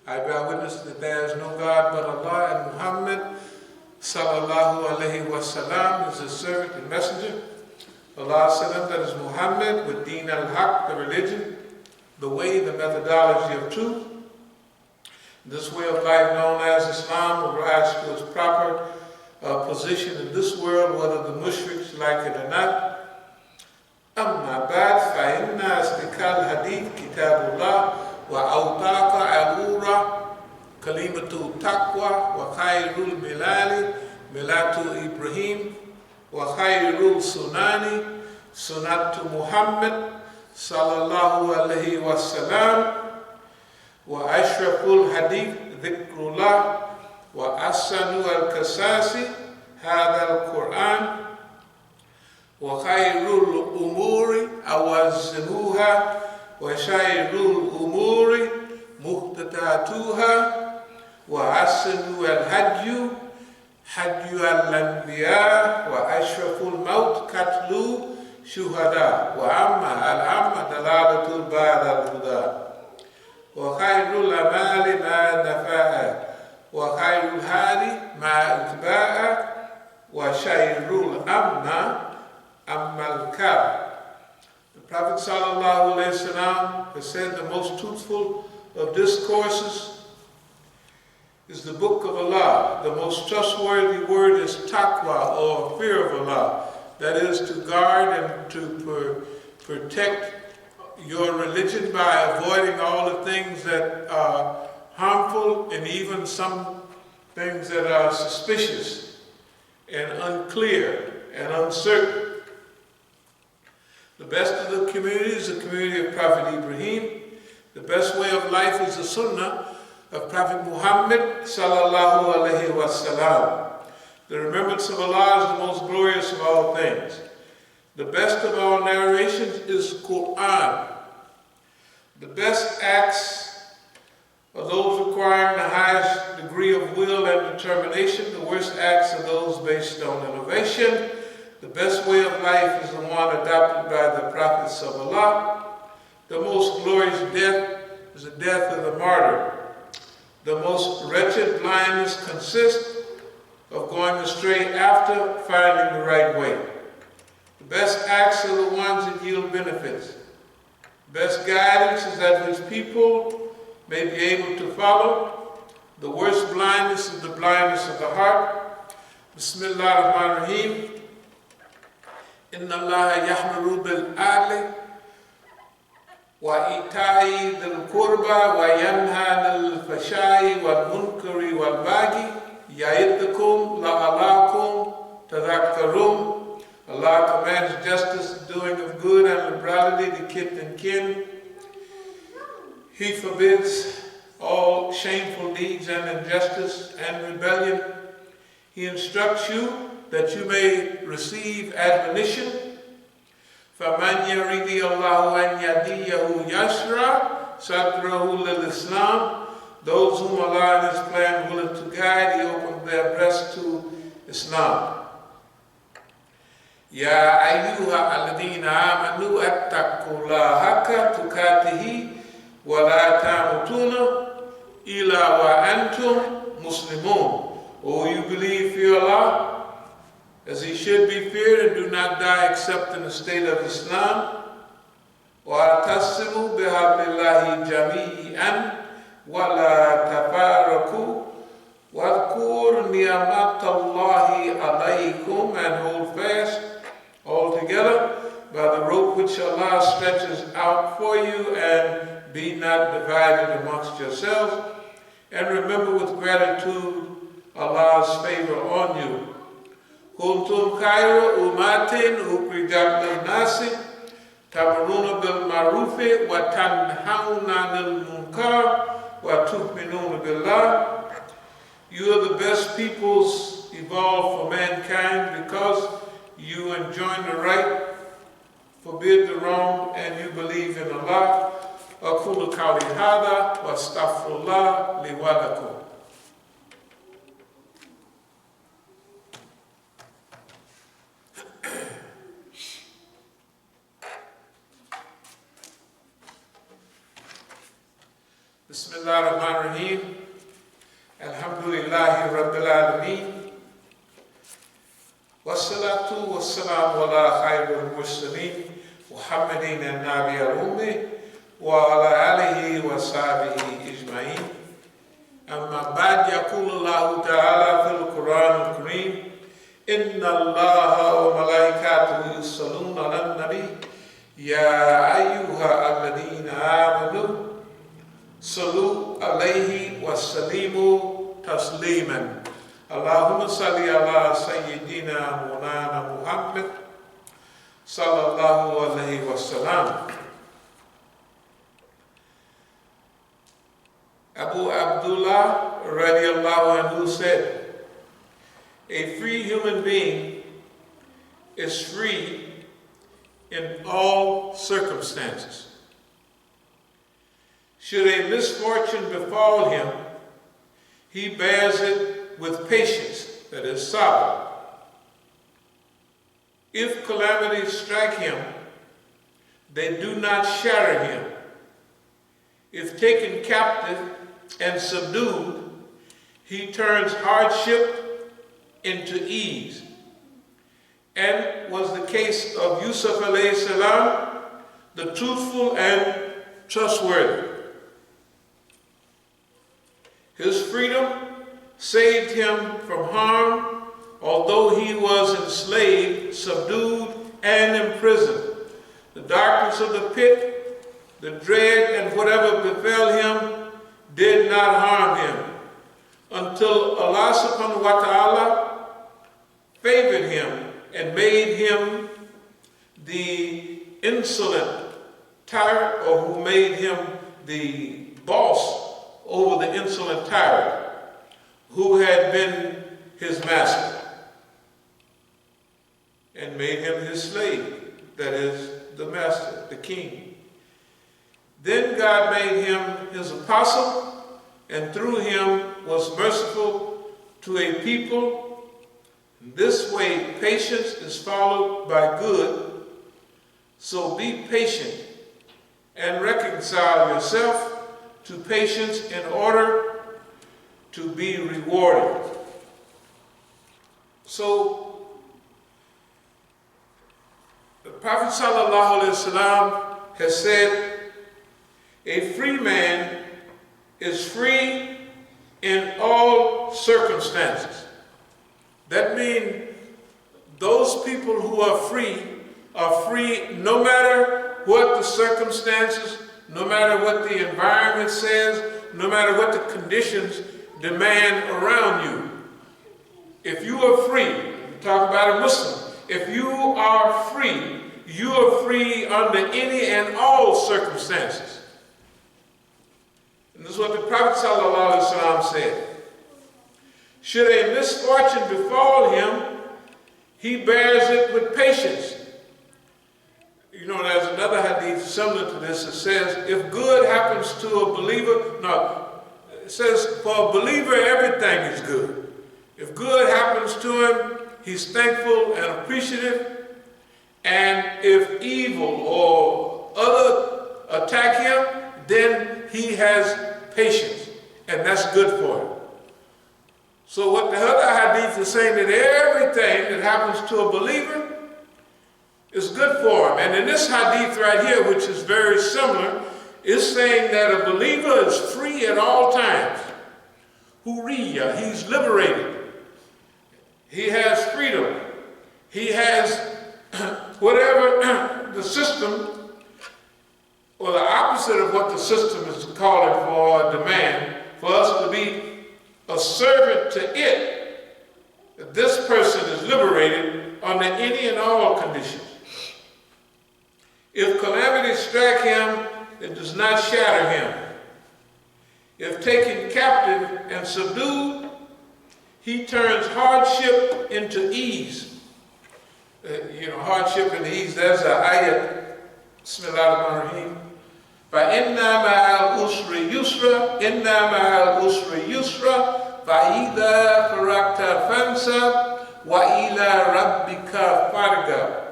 I bear witness that there is no God but Allah, and Muhammad sallallahu alaihi wasallam is his servant and messenger. Allah sent him, that is Muhammad, with Deen al-Haq, the religion, the way, the methodology of truth. This way of life known as Islam will rise to its proper position in this world, whether the mushriks like it or not. أما بعد فإن أصدق الحديث كتاب الله وأوثق عبورة كلمة التقوى وخير الملال ملة إبراهيم وخير السنن سنة محمد صلى الله عليه وسلم وأشرف الحديث ذكر الله وأحسن القصص هذا القرآن وخير الأمور أوزنوها وشر الأمور محدثاتها وأحسن الهدي هدي الأنبياء وأشرف الموت قتل شهداء وأما الأمة دلالة بعد الهدى وخير الأعمال ما نفع وخير الهادي ما اتباع وشر الأمن أما الكعب. The Prophet sallallahu alaihi wasallam has said the most truthful of discourses is the book of Allah. The most trustworthy word is taqwa, or fear of Allah. That is to guard and to protect your religion by avoiding all the things that are harmful and even some things that are suspicious and unclear and uncertain. The best of the community is the community of Prophet Ibrahim. The best way of life is the sunnah of Prophet Muhammad sallallahu alaihi wasallam. The remembrance of Allah is the most glorious of all things. The best of all narrations is Quran. The best acts are those requiring the highest degree of will and determination. The worst acts are those based on innovation. The best way of life is the one adopted by the prophets of Allah. The most glorious death is the death of the martyr. The most wretched blindness consists of going astray after finding the right way. The best acts are the ones that yield benefits. The best guidance is that which people may be able to follow. The worst blindness is the blindness of the heart. Bismillah ar-Rahman ar-Rahim. إن الله يأمر بالعدل وإيتاء ذي القربى وينهى عن الفحشاء والمنكر والبغي يعظكم لعلكم تذكرون. Allah commands justice, doing of good, and liberality to kith and kin. He forbids all shameful deeds and injustice and rebellion. He instructs you that you may receive admonition. فَمَنْ يَرِدِ اللَّهُ أَنْ يَهْدِيَهُ يَشْرَحْ صَدْرَهُ لِلْإِسْلَامِ. Those whom Allah in His plan willing to guide, He opened their breasts to Islam. يَا أَيُّهَا الَّذِينَ آمَنُوا اتَّقُوا اللَّهَ حَقَّ تُقَاتِهِ وَلَا تَمُوتُنَّ إِلَّا وَأَنْتُمْ مُسْلِمُونَ. O you believe, fear Allah as He should be feared, and do not die except in the state of Islam. وَاعْتَصِمُوا بِحَبْلِ اللَّهِ جَمِيعًا وَلَا تَفَرَّقُوا وَاذْكُرُوا نِعْمَةَ اللَّهِ عَلَيْكُمْ, and hold fast all together by the rope which Allah stretches out for you, and be not divided amongst yourselves. And remember with gratitude Allah's favor on you. كنتم خير أمة أخرجت للناس تأمرون بالمعروف وتنهون عن المنكر وتؤمنون بالله. You are the best peoples evolved for mankind because you enjoin the right, forbid the wrong, and you believe in Allah. أقول قولي هذا وأستغفر الله لي ولكم. بسم الله Bismillahirrahmanirrahim. Alhamdulillahi Rabbil Alameen. Wassalatu wassalamu ala khairil mursaleen. Muhammadin al-Nabi al-Ummi wa ala alihi wa sahbihi ijma'in. Amma ba'd, yaqulu Allahu ta'ala fil Quran al-Kareem, inna Allaha wa malaikatahu yusalluna ala nabi ya ayyuha alladhina amanu sallu alayhi wa sallimu tasliman. Allahumma salli ala sayyidina Maulana Muhammad sallallahu alayhi wa sallam. Abu Abdullah radiallahu anhu said, a free human being is free in all circumstances. Should a misfortune befall him, he bears it with patience, that is sabr. If calamities strike him, they do not shatter him. If taken captive and subdued, he turns hardship into ease. And was the case of Yusuf alayhi salam, the truthful and trustworthy. His freedom saved him from harm, although he was enslaved, subdued, and imprisoned. The darkness of the pit, the dread, and whatever befell him did not harm him, until Allah subhanahu wa ta'ala favored him and made him the insolent tyrant, or who made him the boss over the insolent tyrant who had been his master, and made him his slave, that is, the master, the king. Then God made him his apostle, and through him was merciful to a people. This way, patience is followed by good. So be patient and reconcile yourself to patience in order to be rewarded. So, the Prophet ﷺ has said, a free man is free in all circumstances. That means those people who are free no matter what the circumstances, no matter what the environment says, no matter what the conditions demand around you. If you are free, we talk about a Muslim, if you are free under any and all circumstances. And this is what the Prophet ﷺ said. Should a misfortune befall him, he bears it with patience. You know, there's another hadith similar to this that says, if good happens to a believer, it says for a believer everything is good. If good happens to him, he's thankful and appreciative. And if evil or other attack him, then he has patience, and that's good for him. So what the other hadith is saying, that everything that happens to a believer is good for him. And in this hadith right here, which is very similar, is saying that a believer is free at all times. Hurriya, he's liberated. He has freedom. He has whatever the system, or the opposite of what the system is calling for, or demand, for us to be a servant to it. That this person is liberated under any and all conditions. If calamity strike him, it does not shatter him. If taken captive and subdued, he turns hardship into ease. Hardship into ease, there's an ayat. Bismillahirrahmanirrahim. فَإِنَّا مَعَ الْعُسْرِ يُسْرًا إِنَّا مَعَ الْعُسْرِ يُسْرًا فَإِذَا فَرَغْتَ فَانْصَبْ وَإِلَى رَبِّكَ فَارْغَب.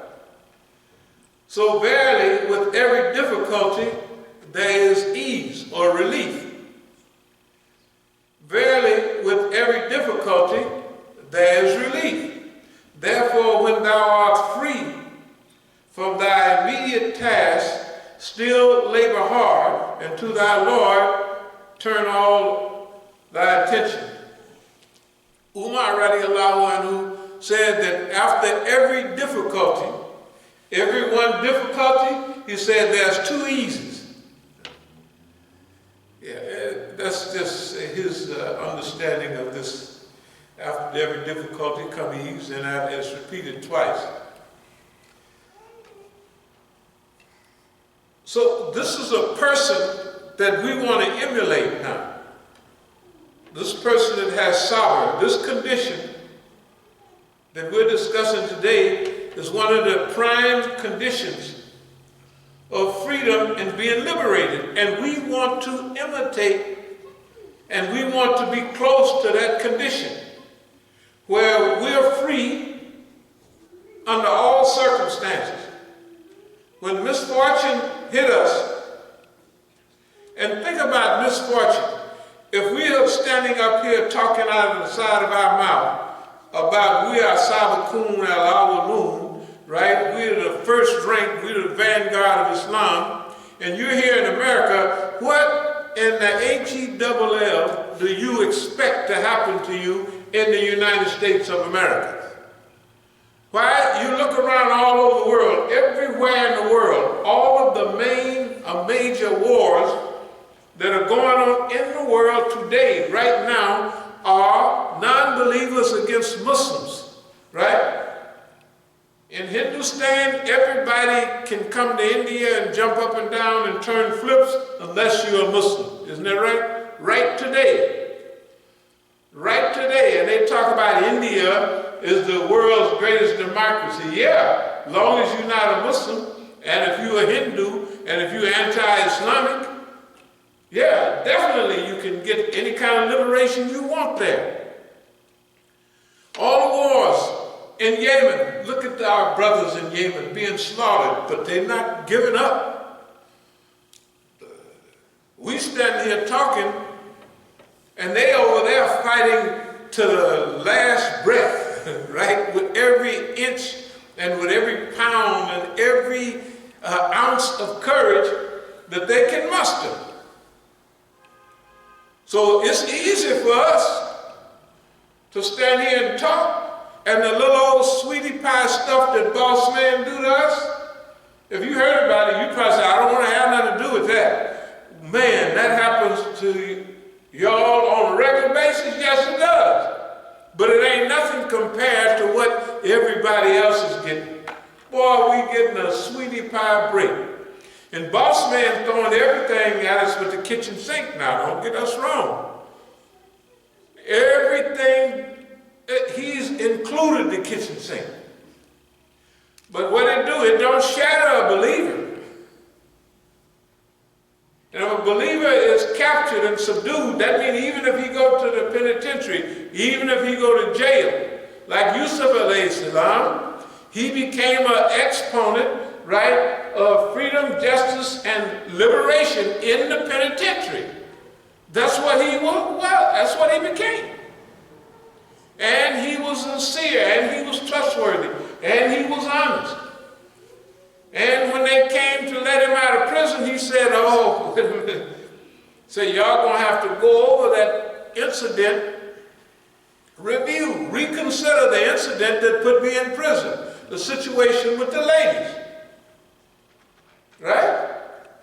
So verily, with every difficulty, there is ease or relief. to thy Lord turn all thy attention. Umar radiallahu anhu said that after every difficulty, every one difficulty, he said there's two eases. Yeah, that's just his understanding of this. After every difficulty come ease, and it's repeated twice. So this is a person that we want to emulate now. This person that has sabr, this condition that we're discussing today is one of the prime conditions of freedom and being liberated. And we want to imitate and we want to be close to that condition where we're free under all circumstances. When misfortune hit us, and think about misfortune. If we are standing up here talking out of the side of our mouth about we are As-Sabiqun al-Awwalun, right? We're the first rank, we're the vanguard of Islam, and you're here in America, what in the H-E-double-L do you expect to happen to you in the United States of America? Why? You look around all over the world, everywhere in the world, all of the major wars that are going on in the world today, right now, are non-believers against Muslims, right? In Hindustan, everybody can come to India and jump up and down and turn flips unless you're a Muslim. Isn't that right? Right today. Right today. And they talk about India is the world's greatest democracy. Yeah, as long as you're not a Muslim, and if you're a Hindu, and if you're anti-Islamic, yeah, definitely you can get any kind of liberation you want there. All the wars in Yemen, look at our brothers in Yemen being slaughtered, but they're not giving up. We stand here talking, and they over there fighting to the last breath, right? With every inch and with every pound and every ounce of courage that they can muster. So it's easy for us to stand here and talk, and the little old sweetie pie stuff that boss man do to us, if you heard about it, you probably say, I don't want to have nothing to do with that. Man, that happens to y'all on a regular basis? Yes, it does. But it ain't nothing compared to what everybody else is getting. Boy, we getting a sweetie pie break. And boss man throwing everything at us with the kitchen sink now. Don't get us wrong. Everything, he's included the kitchen sink. But what it do, it don't shatter a believer. And if a believer is captured and subdued, that means even if he go to the penitentiary, even if he go to jail, like Yusuf alayhi salam, he became an exponent, right, of freedom, justice, and liberation in the penitentiary. That's what he was, well, that's what he became. And he was sincere, and he was trustworthy, and he was honest. And when they came to let him out of prison, he said, oh, wait a minute. So y'all gonna have to go over that incident, review, reconsider the incident that put me in prison, the situation with the ladies. Right?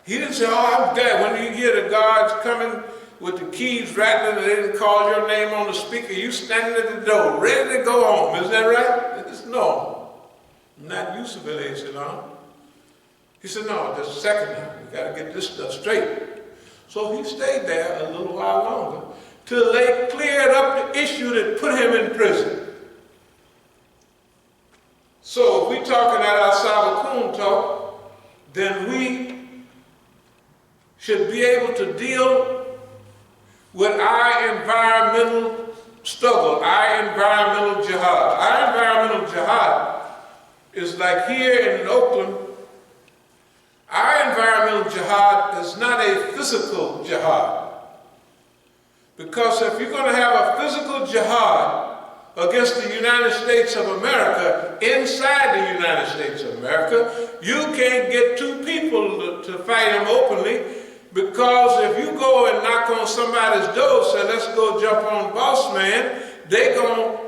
He didn't say, oh, I'm dead. When you hear the guards coming with the keys rattling and they didn't call your name on the speaker, you standing at the door, ready to go home. Is that right? It's no. Not Yusuf alayhi salam. He said, no, just a second now. We got to get this stuff straight. So he stayed there a little while longer till they cleared up the issue that put him in prison. So if we're talking at our As-Sabiqun talk, then we should be able to deal with our environmental struggle, our environmental jihad. Our environmental jihad is like here in Oakland. Our environmental jihad is not a physical jihad. Because if you're going to have a physical jihad against the United States of America, inside the United States of America, you can't get two people to fight them openly. Because if you go and knock on somebody's door, say, let's go jump on boss man, they gonna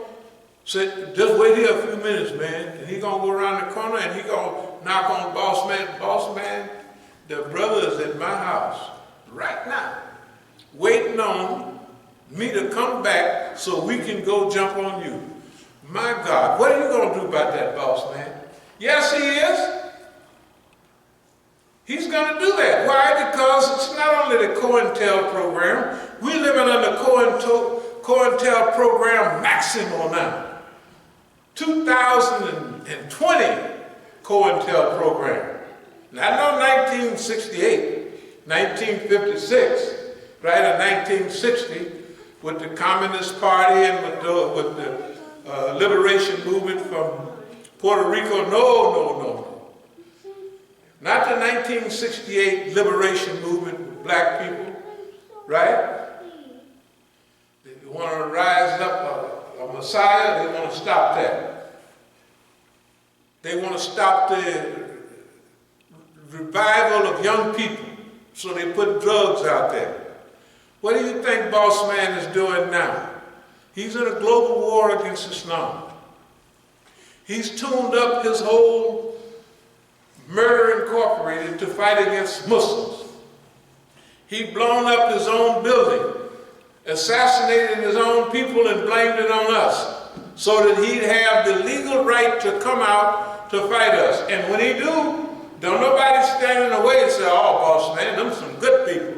say, just wait here a few minutes, man. And he gonna go around the corner and he gonna knock on boss man. Boss man, the brother is at my house right now, waiting on me to come back so we can go jump on you. My God, what are you gonna do about that, boss man? Yes, he is. He's going to do that. Why? Because it's not only the COINTEL program. We're living under COINTEL program maximal now. 2020 COINTEL program. Not no 1968, 1956, right, or 1960 with the Communist Party and with the liberation movement from Puerto Rico. No. Not the 1968 liberation movement with black people, right? They want to rise up a Messiah, they want to stop that. They want to stop the revival of young people, so they put drugs out there. What do you think Boss Man is doing now? He's in a global war against Islam. He's tuned up his whole Murder Incorporated to fight against Muslims. He blown up his own building, assassinated his own people and blamed it on us so that he'd have the legal right to come out to fight us. And when he do, don't nobody stand in the way and say, oh, boss man, them some good people.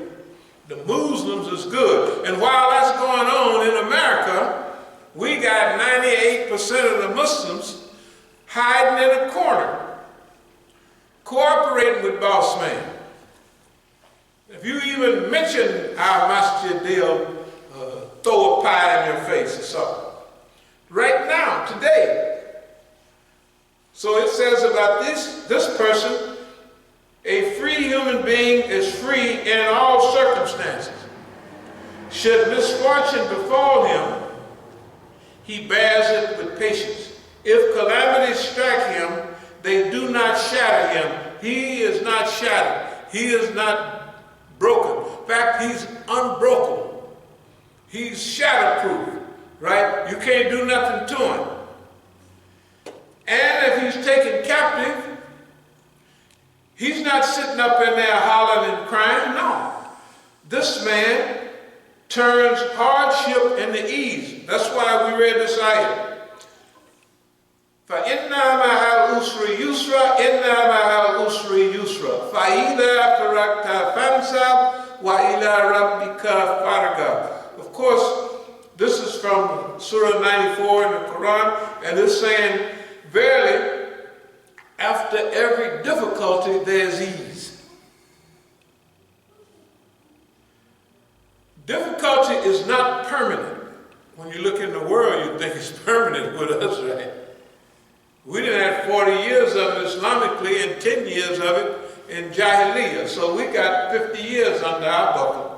The Muslims is good. And while that's going on in America, we got 98% of the Muslims hiding in a corner, cooperating with boss man. If you even mention our Masjid, they'll throw a pie in your face or something. Right now, today. So it says about this person, a free human being is free in all circumstances. Should misfortune befall him, he bears it with patience. If calamities strike him, they do not shatter him. He is not shattered. He is not broken. In fact, he's unbroken. He's shatterproof, right? You can't do nothing to him. And if he's taken captive, he's not sitting up in there hollering and crying. No. This man turns hardship into ease. That's why we read this ayah. فَإِنَّا مَعَ الْعُسْرِ يُسْرًا إِنَّا مَعَ الْعُسْرِ يُسْرًا فَإِذَا فَرَغْتَ فَانْصَبْ وَإِلَىٰ رَبِّكَ فَارْغَب. Of course, this is from Surah 94 in the Quran, and it's saying, verily, after every difficulty, there's ease. Difficulty is not permanent. When you look in the world, you think it's permanent with us, right? We didn't have 40 years of it Islamically and 10 years of it in Jahiliyyah. So we got 50 years under our buckle.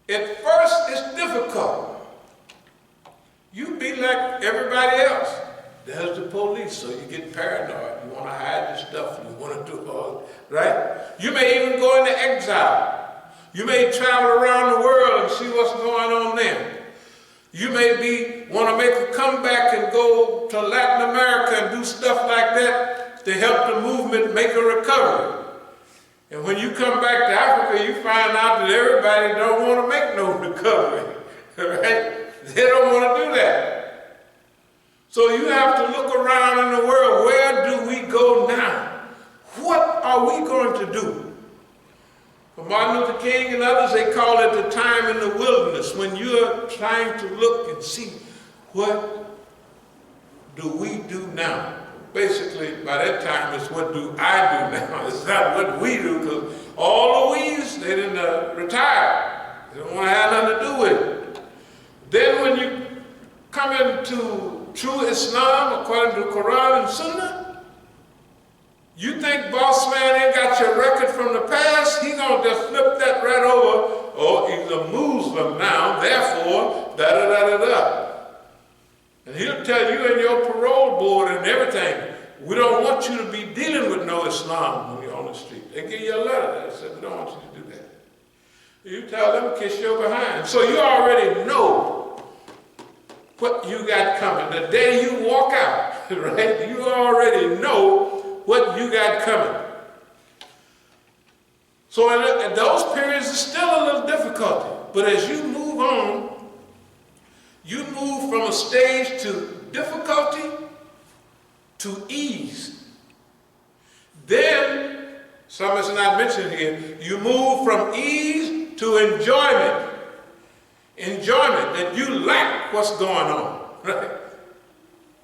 At first, it's difficult. You be like everybody else. There's the police, so you get paranoid. You want to hide your stuff. You want to do all, right? You may even go into exile. You may travel around the world and see what's going on there. You may want to make a comeback and go to Latin America and do stuff like that to help the movement make a recovery. And when you come back to Africa, you find out that everybody don't want to make no recovery, right? They don't want to do that. So you have to look around in the world. Where do we go now? What are we going to do? For Martin Luther King and others, they call it the time in the wilderness, when you're trying to look and see, what do we do now? Basically, by that time, it's what do I do now? It's not what we do, because all the we's, they didn't retire. They don't want to have nothing to do with it. Then when you come into true Islam, according to Quran and Sunnah, you think boss man ain't got your record from the past? He gonna just flip that right over. Oh, he's a Muslim now, therefore, da-da-da-da-da. And he'll tell you in your parole board and everything, we don't want you to be dealing with no Islam when you're on the street. They give you a letter that says, we don't want you to do that. You tell them, kiss your behind. So you already know what you got coming. The day you walk out, right, you already know what you got coming. So in those periods, it's still a little difficulty. But as you move on, you move from a stage to difficulty to ease. Then, some is not mentioned here, you move from ease to enjoyment. Enjoyment, that you like what's going on, right?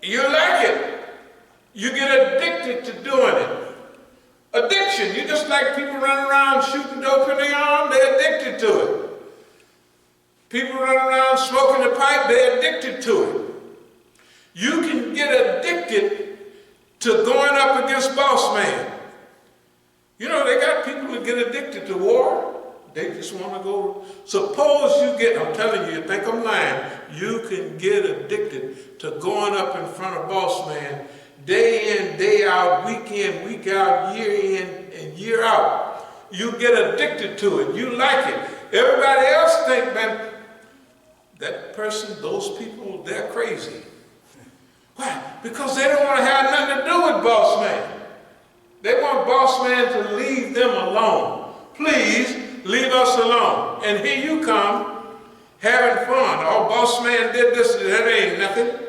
You like it. You get addicted to doing it. Addiction, you just like people running around shooting dope in their arm, they're addicted to it. People running around smoking the pipe, they're addicted to it. You can get addicted to going up against boss man. You know, they got people that get addicted to war. They just want to go. Suppose you get, I'm telling you, you think I'm lying, you can get addicted to going up in front of boss man day in, day out, week in, week out, year in and year out. You get addicted to it. You like it. Everybody else think, man, that person, those people, they're crazy. Why? Because they don't want to have nothing to do with boss man. They want boss man to leave them alone. Please leave us alone. And here you come, having fun. Oh, boss man did this, that ain't nothing.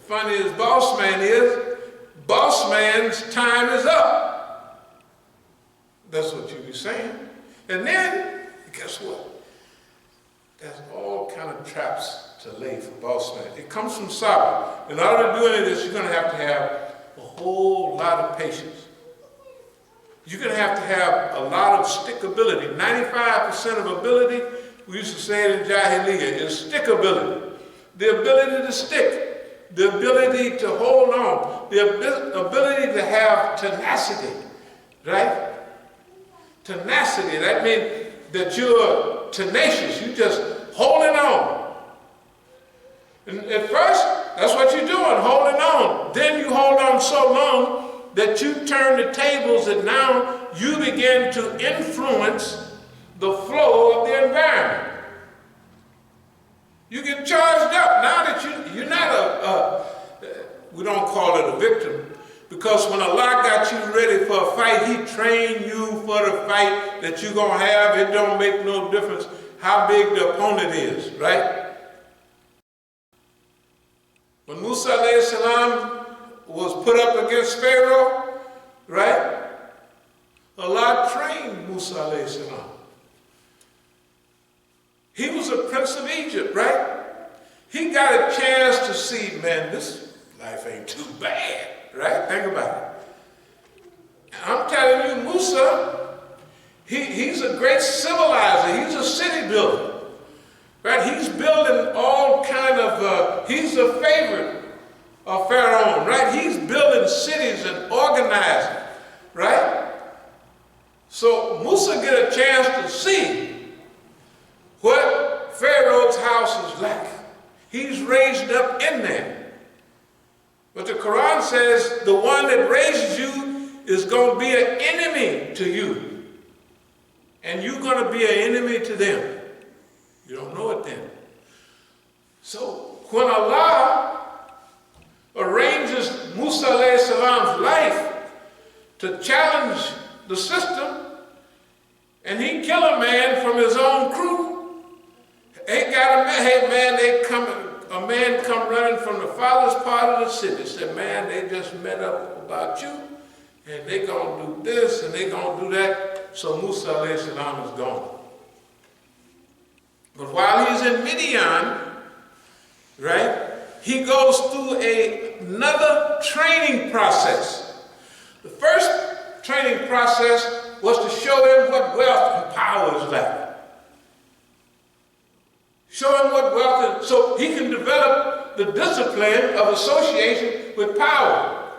Funny as boss man is, boss man's time is up. That's what you be saying. And then, guess what? There's all kind of traps to lay for boss man. It comes from Sabbath. In order to do any of this, you're going to have a whole lot of patience. You're going to have a lot of stickability. 95% of ability, we used to say it in Jahiliyyah, is stickability. The ability to stick. The ability to hold on. The ability to have tenacity. Right? Tenacity. That means that you're tenacious. You're just holding on. And at first, that's what you're doing, holding on. Then you hold on so long that you turn the tables and now you begin to influence the flow of the environment. You get charged up now that you're not we don't call it a victim, because when Allah got you ready for a fight, He trained you for the fight that you're going to have. It don't make no difference how big the opponent is, right? When Musa alayhi salam was put up against Pharaoh, right? Allah trained Musa alayhi salam. He was a prince of Egypt, right? He got a chance to see, man, this life ain't too bad, right? Think about it. I'm telling you, Musa, he's a great civilizer. He's a city builder, right? He's building all kind of, he's a favorite of Pharaoh, right? He's building cities and organizing, right? So Musa get a chance to see what Pharaoh's house is like. He's raised up in there. But the Quran says the one that raises you is going to be an enemy to you. And you're going to be an enemy to them. You don't know it then. So when Allah arranges Musa alayhi salam's life to challenge the system, and he kill a man from his own crew, a man come running from the farthest part of the city, said, man, they just met up about you, and they gonna do this, and they gonna do that, so Musa alayhi salam is gone. But while he's in Midian, right, he goes through another training process. The first training process was to show him what wealth and power is like. Show him what wealth is, so he can develop the discipline of association with power.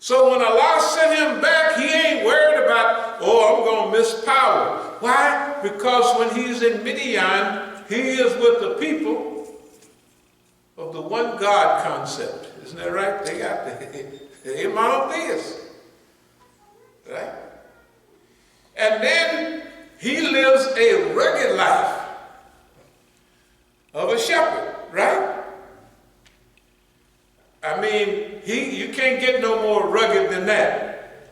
So when Allah sent him back, he ain't worried about, oh, I'm going to miss power. Why? Because when he's in Midian, he is with the people of the one God concept. Isn't that right? They got the monotheists. Right? And then he lives a rugged life of a shepherd, right? I mean, you can't get no more rugged than that.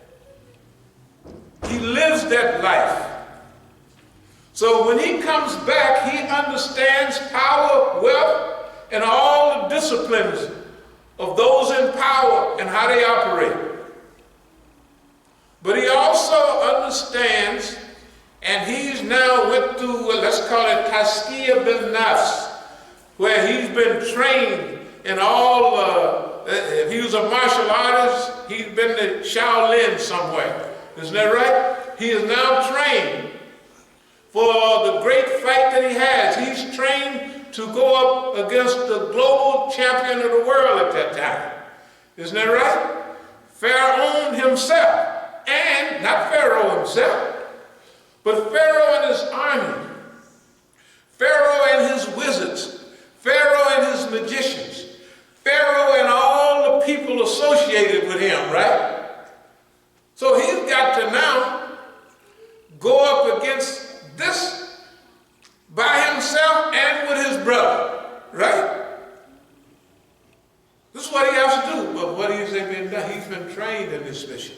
He lives that life. So when he comes back, he understands power, wealth, and all the disciplines of those in power and how they operate. But he also understands, and he's now went through, let's call it Taskiya bil Nafs, where he's been trained in all, if he was a martial artist, he's been to Shaolin somewhere. Isn't that right? He is now trained for the great fight that he has. He's trained to go up against the global champion of the world at that time. Isn't that right? Pharaoh himself. And not Pharaoh himself, but Pharaoh and his army, Pharaoh and his wizards, Pharaoh and his magicians, Pharaoh and all the people associated with him, right? So he's got to now go up against this by himself and with his brother, right? This is what he has to do. But what has he been done? He's been trained in this mission.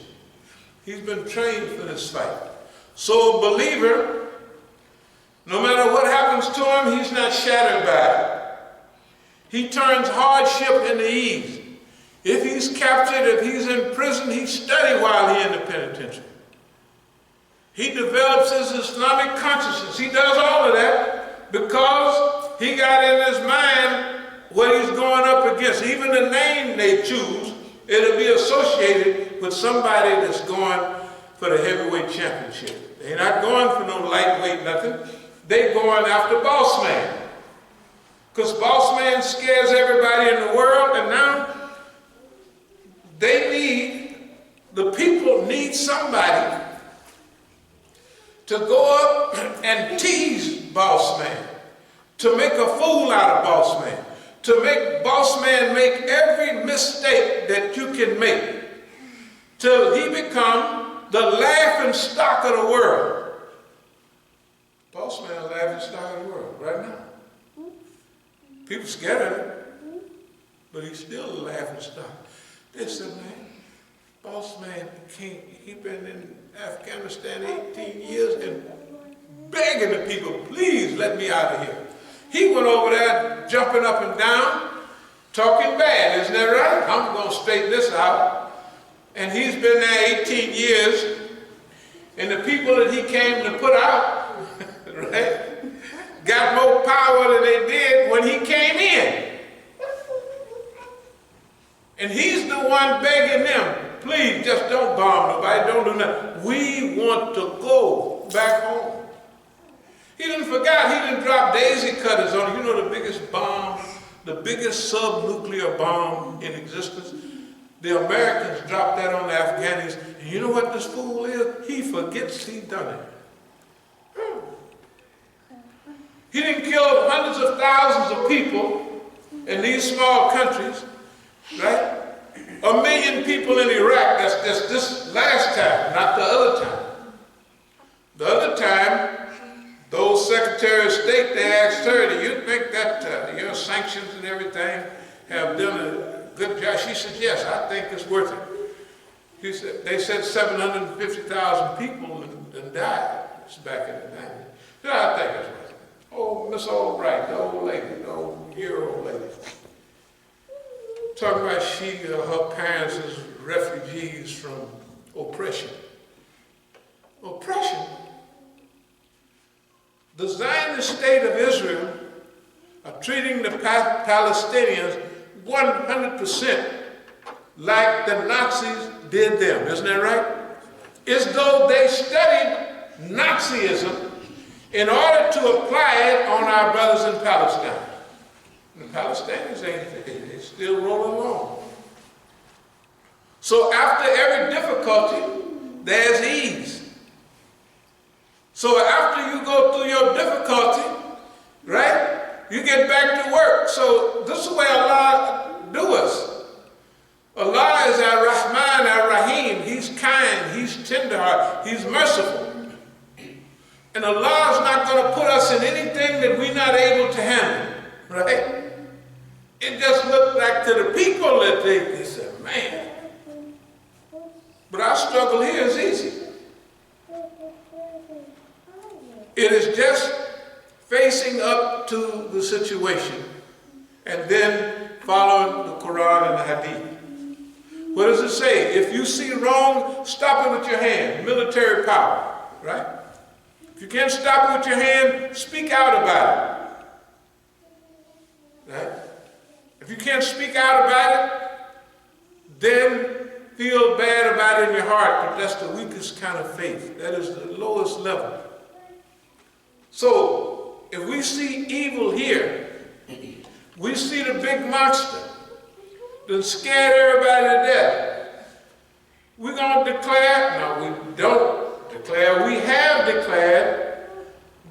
He's been trained for this fight. So a believer, no matter what happens to him, he's not shattered by it. He turns hardship into ease. If he's captured, if he's in prison, he studies while he's in the penitentiary. He develops his Islamic consciousness. He does all of that because he got in his mind what he's going up against. Even the name they choose, it'll be associated with somebody that's going for the heavyweight championship. They're not going for no lightweight nothing. They're going after boss man. Because boss man scares everybody in the world, and now the people need somebody to go up and tease boss man, to make a fool out of boss man, to make boss man make every mistake that you can make, till he become the laughing stock of the world. Boss man is the laughing stock of the world right now. People scared of him, but he's still a laughing stock. They said, man, boss man, he been in Afghanistan 18 years and begging the people, please let me out of here. He went over there jumping up and down, talking bad, isn't that right? I'm going to straighten this out. And he's been there 18 years, and the people that he came to put out, right, got more power than they did when he came in. And he's the one begging them, please, just don't bomb nobody, don't do nothing. We want to go back home. He didn't forget, he didn't drop daisy cutters on it. You know the biggest bomb, the biggest sub-nuclear bomb in existence? The Americans dropped that on the Afghans. And you know what this fool is? He forgets he done it. He didn't kill hundreds of thousands of people in these small countries, right? 1 million people in Iraq, that's this last time, not the other time. The other time, those Secretary of State, they asked her, do you think that your sanctions and everything have done a good job? She said, yes, I think it's worth it. They said 750,000 people and died. It's back in the 90s. Yeah, I think it's worth it. Oh, Miss Albright, the old lady, the old lady. Talking about her parents as refugees from oppression. Oppression? The Zionist state of Israel are treating the Palestinians 100% like the Nazis did them. Isn't that right? It's though they studied Nazism in order to apply it on our brothers in Palestine. And the Palestinians they're still rolling along. So after every difficulty, there's ease. So after you go through your difficulty, right, You get back to work. So this is the way Allah do us. Allah is Ar-Rahman, Ar-Rahim. He's kind, He's tenderhearted, He's merciful. And Allah is not going to put us in anything that we're not able to handle, right? It just looked like to the people that they said, man. But our struggle here is easy. It is just facing up to the situation and then following the Quran and the Hadith. What does it say? If you see wrong, stop it with your hand. Military power, right? If you can't stop it with your hand, speak out about it. Right? If you can't speak out about it, then feel bad about it in your heart, but that's the weakest kind of faith. That is the lowest level. So, if we see evil here, we see the big monster that scared everybody to death. We're going to declare, no, we don't declare, we have declared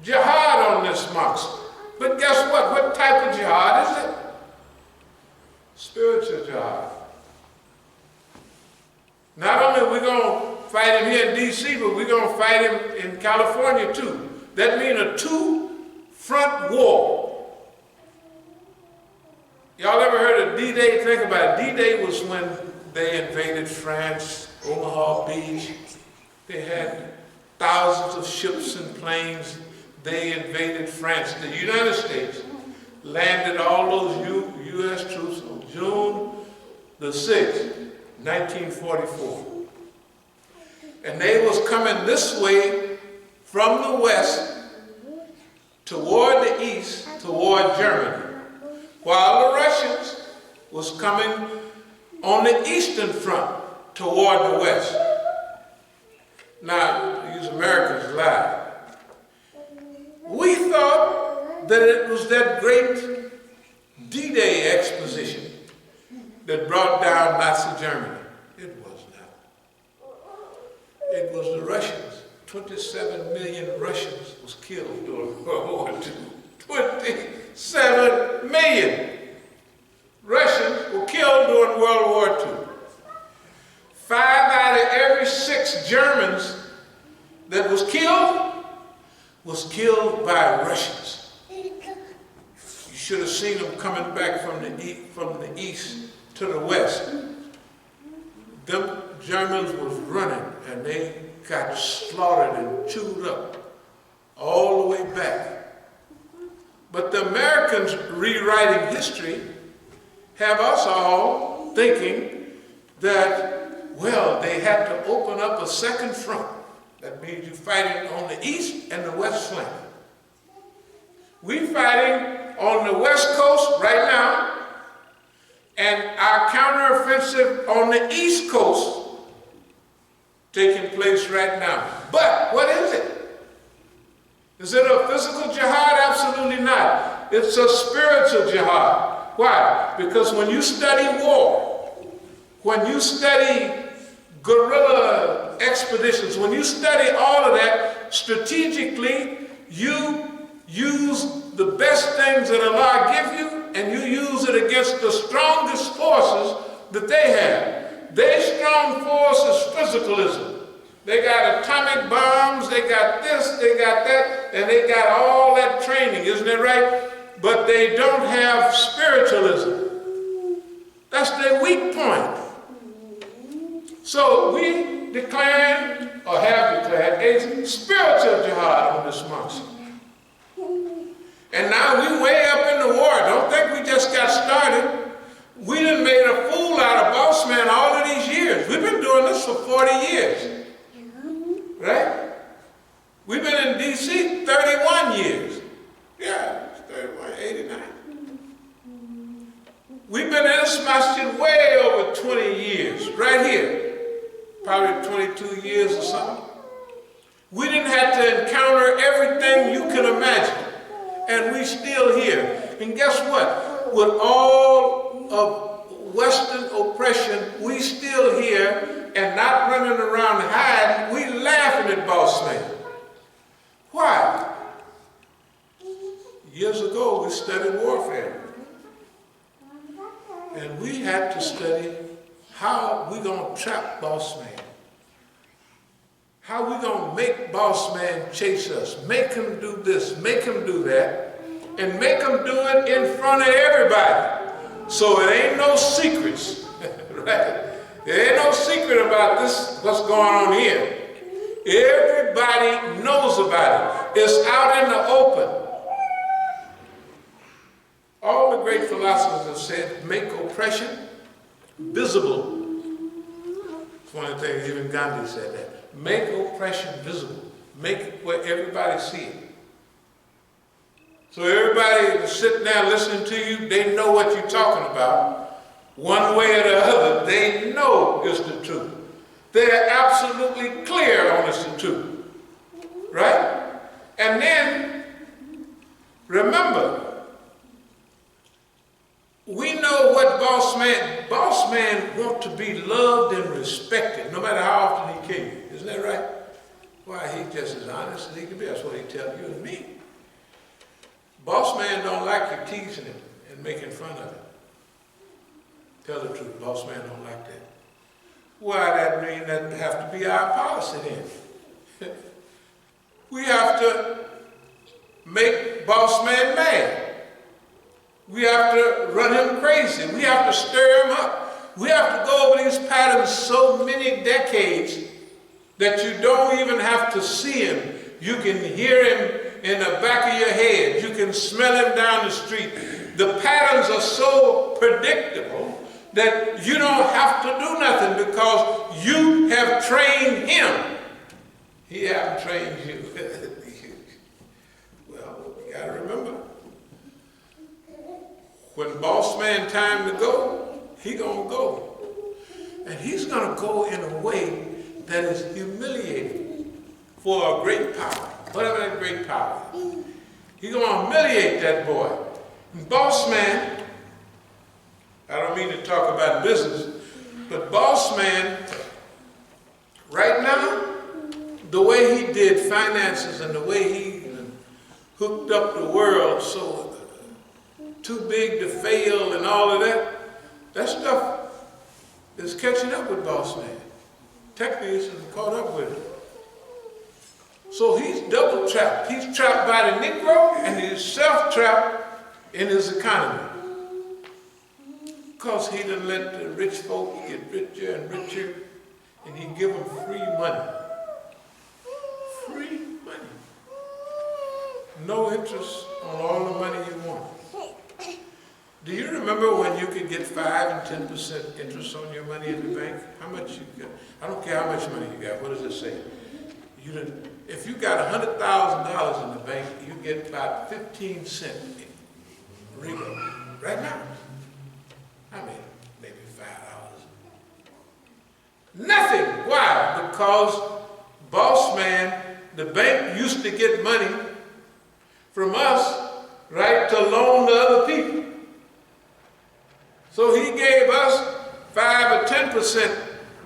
jihad on this monster. But guess what? What type of jihad is it? Spiritual jihad. Not only are we going to fight him here in D.C., but we're going to fight him in California too. That means a two-front war. Y'all ever heard of D-Day? Think about it. D-Day was when they invaded France, Omaha Beach. They had thousands of ships and planes. They invaded France. The United States landed all those U.S. troops on June the 6th, 1944. And they was coming this way from the west toward the east, toward Germany, while the Russians was coming on the eastern front toward the west. Now, these Americans lied. We thought that it was that great D-Day exposition that brought down Nazi Germany. It was not. It was the Russians. 27 million Russians was killed during World War II. 27 million Russians were killed during World War II. 5 out of every 6 Germans that was killed by Russians. You should have seen them coming back from the east to the west. Them Germans was running and they got slaughtered and chewed up all the way back. But the Americans rewriting history have us all thinking that, well, they had to open up a second front. That means you're fighting on the east and the west flank. We're fighting on the west coast right now, and our counteroffensive on the east coast taking place right now. But what is it? Is it a physical jihad? Absolutely not. It's a spiritual jihad. Why? Because when you study war, when you study guerrilla expeditions, when you study all of that, strategically, you use the best things that Allah give you, and you use it against the strongest forces that they have. Their strong force is physicalism. They got atomic bombs, they got this, they got that, and they got all that training, isn't it right? But they don't have spiritualism. That's their weak point. So we declared, or have declared, a spiritual jihad on this monster. And now we way up in the war. Don't think we just got started. We done made a fool out of boss man all of these years. We've been doing this for 40 years. Right? We've been in D.C. 31 years. Yeah, it's 31, 89. We've been in this Masjid way over 20 years, right here. Probably 22 years or something. We didn't have to encounter everything you can imagine. And we still here. And guess what? With all of Western oppression, we still here and not running around hiding. We laughing at boss man. Why? Years ago, we studied warfare. And we had to study how we going to trap boss man. How we going to make boss man chase us. Make him do this, make him do that. And make him do it in front of everybody. So it ain't no secrets. Right? There ain't no secret about this, what's going on here. Everybody knows about it. It's out in the open. All the great philosophers have said, make oppression visible. It's one of the things even Gandhi said that. Make oppression visible. Make it where everybody see it. So everybody that's sitting there listening to you, they know what you're talking about. One way or the other, they know it's the truth. They're absolutely clear on it's the truth. Right? And then, remember, we know what boss man wants to be loved and respected, no matter how often he kills you. Isn't that right? Why, he's just as honest as he can be. That's what he tells you and me. Boss man don't like you teasing him and making fun of him. Tell the truth, boss man don't like that. Why, that means that have to be our policy then. We have to make boss man mad. We have to run him crazy. We have to stir him up. We have to go over these patterns so many decades that you don't even have to see him. You can hear him in the back of your head. You can smell him down the street. The patterns are so predictable that you don't have to do nothing because you have trained him. He hasn't trained you. Well, you got to remember, when boss man time to go, he gonna go. And he's gonna go in a way that is humiliating for a great power, whatever that great power is. He's gonna humiliate that boy. And boss man, I don't mean to talk about business, but boss man, right now, the way he did finances and the way he hooked up the world so too big to fail and all of that, that stuff is catching up with boss man. Technically, it's caught up with him. So he's double trapped. He's trapped by the Negro and he's self-trapped in his economy. Because he done let the rich folks get richer and richer, and he give them free money. Free money. No interest on all the money you want. Do you remember when you could get 5 and 10% interest on your money in the bank? How much you got? I don't care how much money you got. What does it say? If you got $100,000 in the bank, you get about 15 cents repo right now. I mean, maybe $5. Nothing. Why? Because boss man, the bank used to get money from us, right, to loan to other people. So he gave us 5 or 10%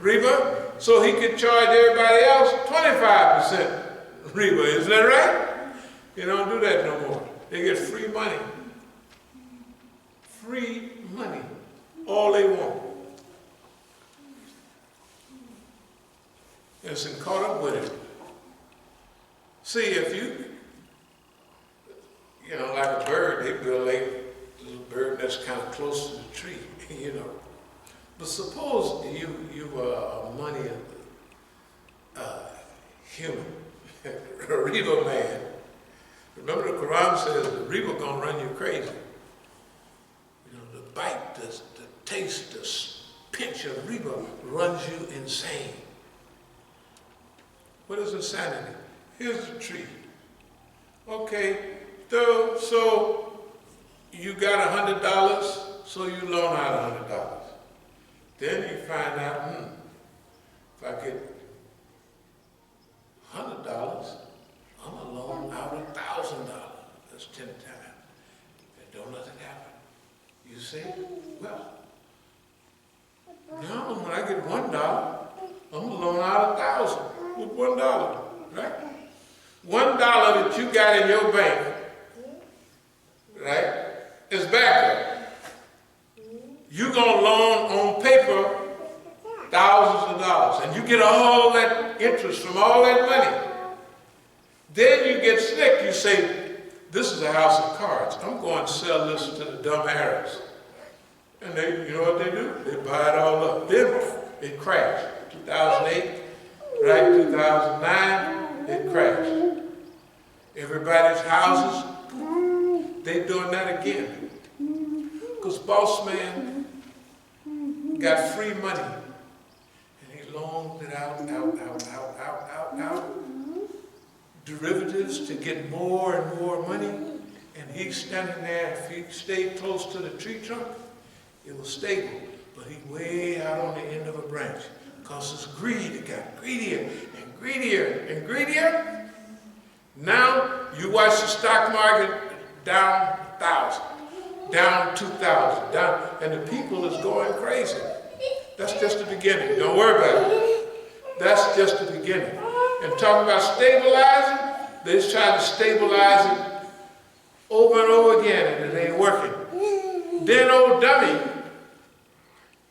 riba, so he could charge everybody else 25% riba. Isn't that right? You don't do that no more. They get free money. Free money. All they want. It's caught up with it. See, if you like a bird, they build a little bird that's kind of close to the tree, But suppose you were a money human, a riba man. Remember the Quran says the riba gonna run you crazy. The bite, the taste, the pinch of riba runs you insane. What is insanity? Here's the tree. Okay, so you got $100, so you loan out $100. Then you find out, if I get $100, I'm gonna loan out $1,000. That's 10 times. And don't nothing happen. You see? Well, now when I get $1, I'm gonna loan out $1,000 with $1, right? $1 that you got in your bank, right? you're going to loan on paper thousands of dollars, and you get all that interest from all that money. Then you get slick. You say, this is a house of cards. I'm going to sell this to the dumb Arabs. And they, you know what they do? They buy it all up. Then it crashed. 2008, right? 2009, it crashed. Everybody's houses, they doing that again. Because boss man got free money. And he loaned it out. Derivatives to get more and more money. And he's standing there. If he stayed close to the tree trunk, it was stable. But he's way out on the end of a branch. Because his greed, it got greedier and greedier and greedier. Now, you watch the stock market down 1,000, down 2,000, down, and the people is going crazy. That's just the beginning. Don't worry about it. That's just the beginning. And talking about stabilizing, they just try to stabilize it over and over again, and it ain't working. Then old dummy,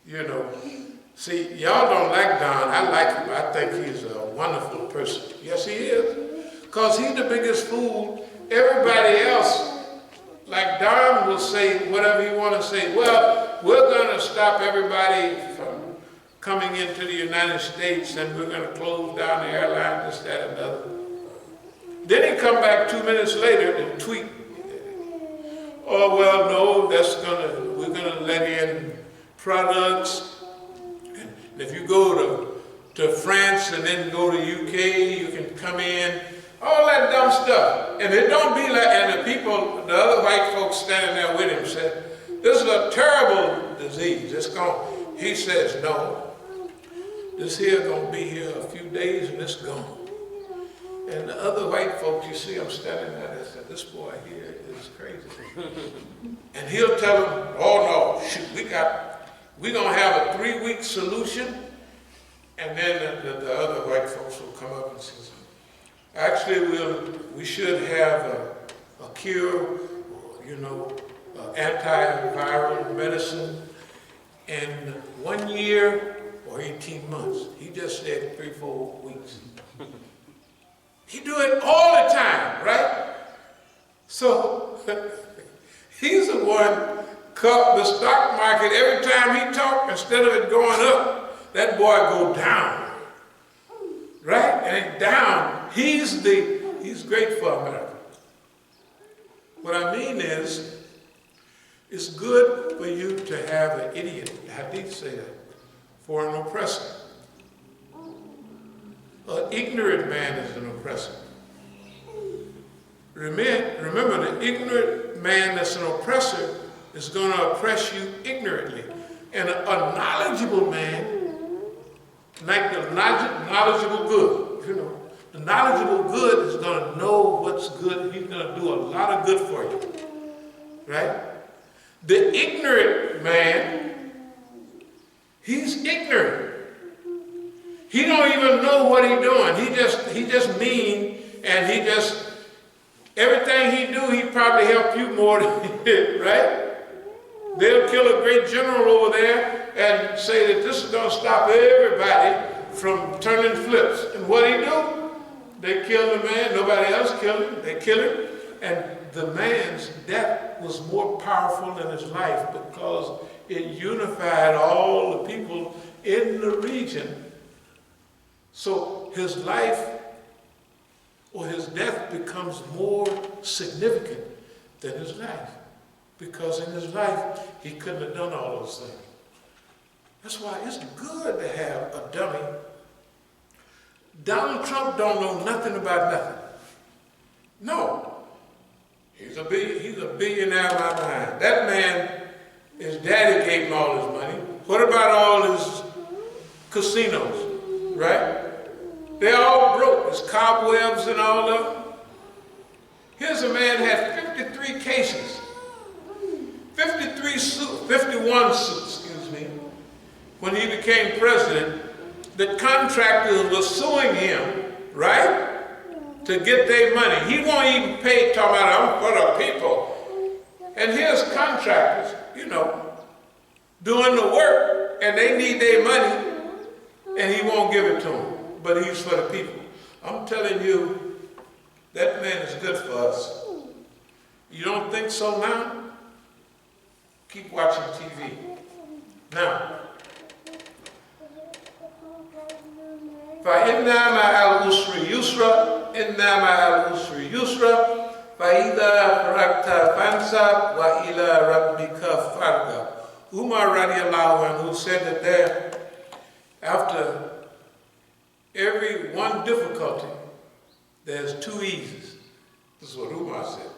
you know, see, y'all don't like Don. I like him. I think he's a wonderful person. Yes, he is. Because he's the biggest fool. Everybody else, like Don will say whatever he want to say. Well, we're going to stop everybody from coming into the United States, and we're going to close down the airline, this, that, and the other. Then he come back 2 minutes later and tweet, oh, well, no, we're going to let in products. And if you go to France and then go to UK, you can come in. All that dumb stuff. And it don't be like, and the people, the other white folks standing there with him said, this is a terrible disease. It's gone. He says, no. This here gonna be here a few days and it's gone. And the other white folks, you see them standing there, they said, this boy here is crazy. And he'll tell them, oh no, shoot, we're gonna have a 3-week solution. And then the other white folks will come up and say, actually, we should have a cure, you know, antiviral medicine in 1 year or 18 months. He just said 3-4 weeks. He do it all the time, right? So he's the one cut the stock market. Every time he talked, instead of it going up, that boy go down, right? And down. He's great for America. What I mean is, it's good for you to have an idiot, the Hadith say that, for an oppressor. An ignorant man is an oppressor. Remember, the ignorant man that's an oppressor is going to oppress you ignorantly. And a knowledgeable man, like the knowledgeable good, you know, the knowledgeable good is going to know what's good. He's going to do a lot of good for you, right? The ignorant man, he's ignorant. He don't even know what he's doing. He just mean, and everything he do, he probably help you more than he did, right? They'll kill a great general over there and say that this is going to stop everybody from turning flips. And what he do? They kill the man, nobody else killed him, they kill him. And the man's death was more powerful than his life because it unified all the people in the region. So his life or his death becomes more significant than his life. Because in his life, he couldn't have done all those things. That's why it's good to have a dummy. Donald Trump don't know nothing about nothing. No. He's a billionaire by mind. That man, his daddy gave him all his money. What about all his casinos, right? They're all broke. There's cobwebs and all of them. Here's a man had 53 cases. 51 suits, when he became president. The contractors were suing him, right, to get their money. He won't even pay, talking about, I'm for the people. And here's contractors, you know, doing the work, and they need their money, and he won't give it to them. But he's for the people. I'm telling you, that man is good for us. You don't think so now? Keep watching TV. Now, فَإِنَّا مَعَ الْعُسْرِ يُسْرًا إِنَّا مَعَ الْعُسْرِ يُسْرًا فَإِذَا فَرَغْتَ فَانْصَبْ وَإِلَى رَبِّكَ فَارْغَب. Umar radiallahu anhu said that there, after every one difficulty, there's two eases. This is what Umar said.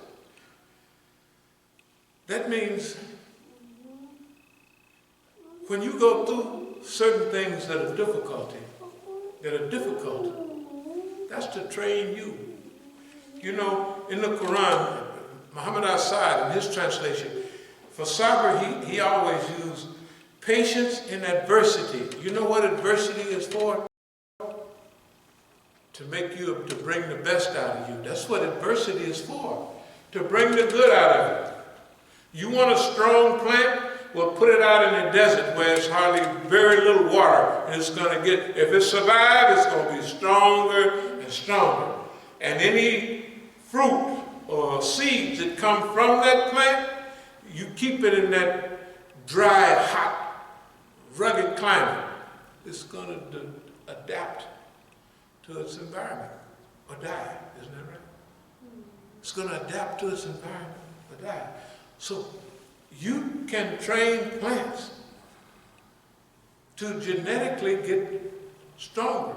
That means when you go through certain things that are difficult, that's to train you. You know, in the Quran, Muhammad Asad, in his translation, for sabr, he always used patience in adversity. You know what adversity is for? To make you, to bring the best out of you. That's what adversity is for. To bring the good out of it. You want a strong plant? Well, put it out in the desert where it's hardly very little water. And it's going to get, if it survives, it's going to be stronger and stronger. And any fruit or seeds that come from that plant, you keep it in that dry, hot, rugged climate. It's going to adapt to its environment or die, isn't that right? It's going to adapt to its environment or die. So you can train plants to genetically get stronger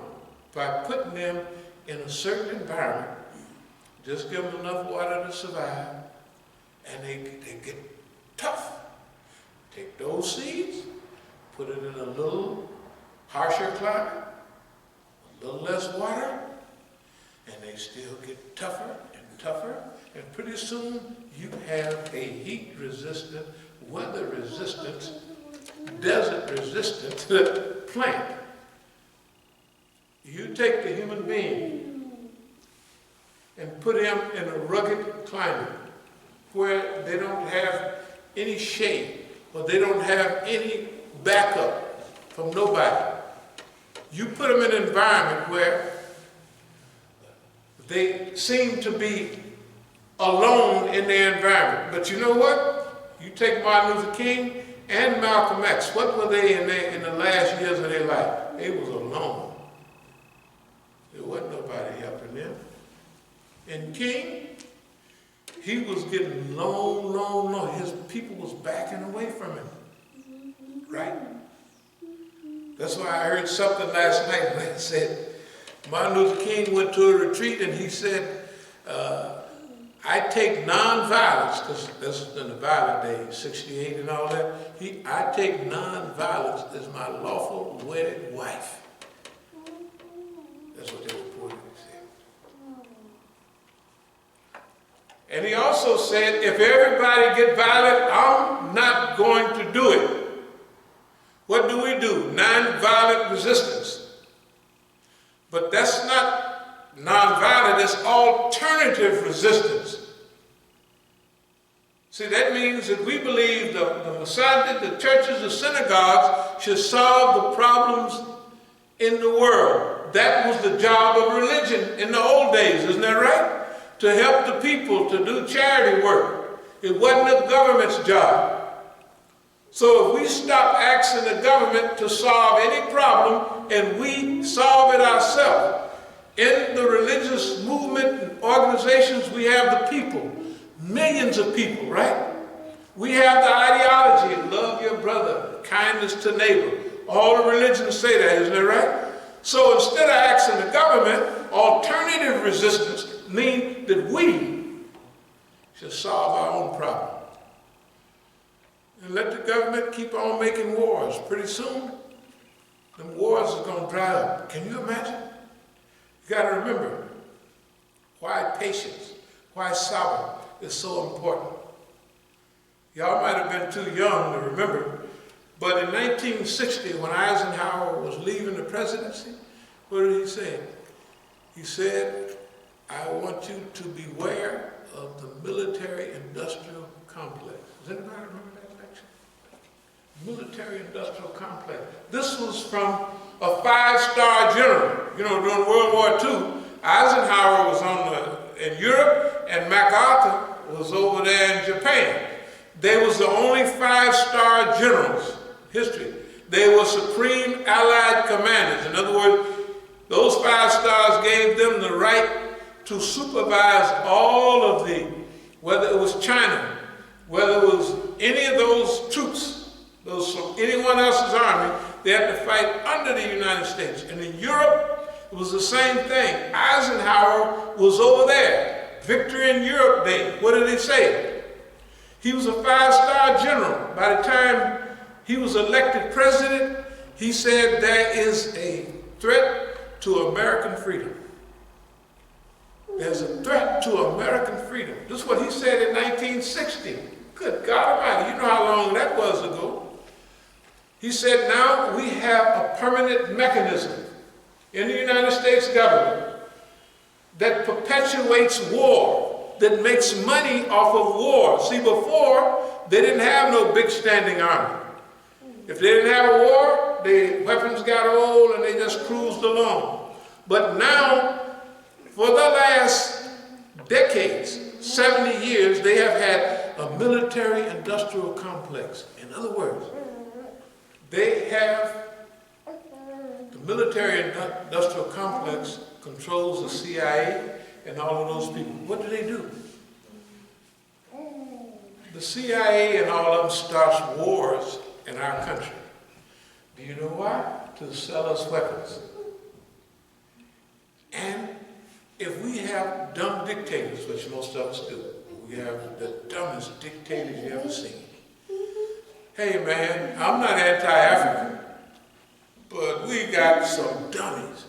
by putting them in a certain environment. Just give them enough water to survive, and they get tough. Take those seeds, put it in a little harsher climate, a little less water, and they still get tougher and tougher, and pretty soon you have a heat-resistant, weather-resistant, desert-resistant plant. You take the human being and put him in a rugged climate where they don't have any shade or they don't have any backup from nobody. You put them in an environment where they seem to be alone in their environment. But you know what? You take Martin Luther King and Malcolm X. What were they in the last years of their life? They was alone. There wasn't nobody helping them. And King, he was getting long. His people was backing away from him. Right? That's why I heard something last night when it said, Martin Luther King went to a retreat and he said, I take non-violence, because this is in the violent days, 68 and all that. I take non-violence as my lawful wedded wife. That's what they reported, he said. And he also said, if everybody get violent, I'm not going to do it. What do we do? Non-violent resistance. But that's not non-violent, it's alternative resistance. See, that means that we believe the Masjid, the churches, the synagogues should solve the problems in the world. That was the job of religion in the old days, isn't that right? To help the people, to do charity work. It wasn't the government's job. So if we stop asking the government to solve any problem and we solve it ourselves, in the religious movement and organizations, we have the people, millions of people, right? We have the ideology, love your brother, kindness to neighbor. All the religions say that, isn't it right? So instead of asking the government, alternative resistance means that we should solve our own problem. And let the government keep on making wars. Pretty soon, the wars are going to dry up. Can you imagine? You got to remember why patience, why sabr is so important. Y'all might have been too young to remember, but in 1960, when Eisenhower was leaving the presidency, what did he say? He said, I want you to beware of the military-industrial complex. Does anybody remember that lecture? Military-industrial complex. This was from a 5-star general. You know, during World War II, Eisenhower was in Europe, and MacArthur was over there in Japan. They was the only 5-star generals in history. They were supreme Allied commanders. In other words, those 5 stars gave them the right to supervise all of whether it was China, whether it was any of those troops, those from anyone else's army, they had to fight under the United States. And in Europe, it was the same thing. Eisenhower was over there. Victory in Europe Day. What did he say? He was a 5-star general. By the time he was elected president, he said there is a threat to American freedom. There's a threat to American freedom. This is what he said in 1960. Good God Almighty, you know how long that was ago. He said, now we have a permanent mechanism in the United States government that perpetuates war, that makes money off of war. See, before, they didn't have no big standing army. If they didn't have a war, the weapons got old and they just cruised along. But now, for the last decades, 70 years, they have had a military-industrial complex. In other words, they have the military-industrial complex controls the CIA and all of those people. What do? The CIA and all of them starts wars in our country. Do you know why? To sell us weapons. And if we have dumb dictators, which most of us do, we have the dumbest dictators you ever seen. Hey man, I'm not anti-African, but we got some dummies.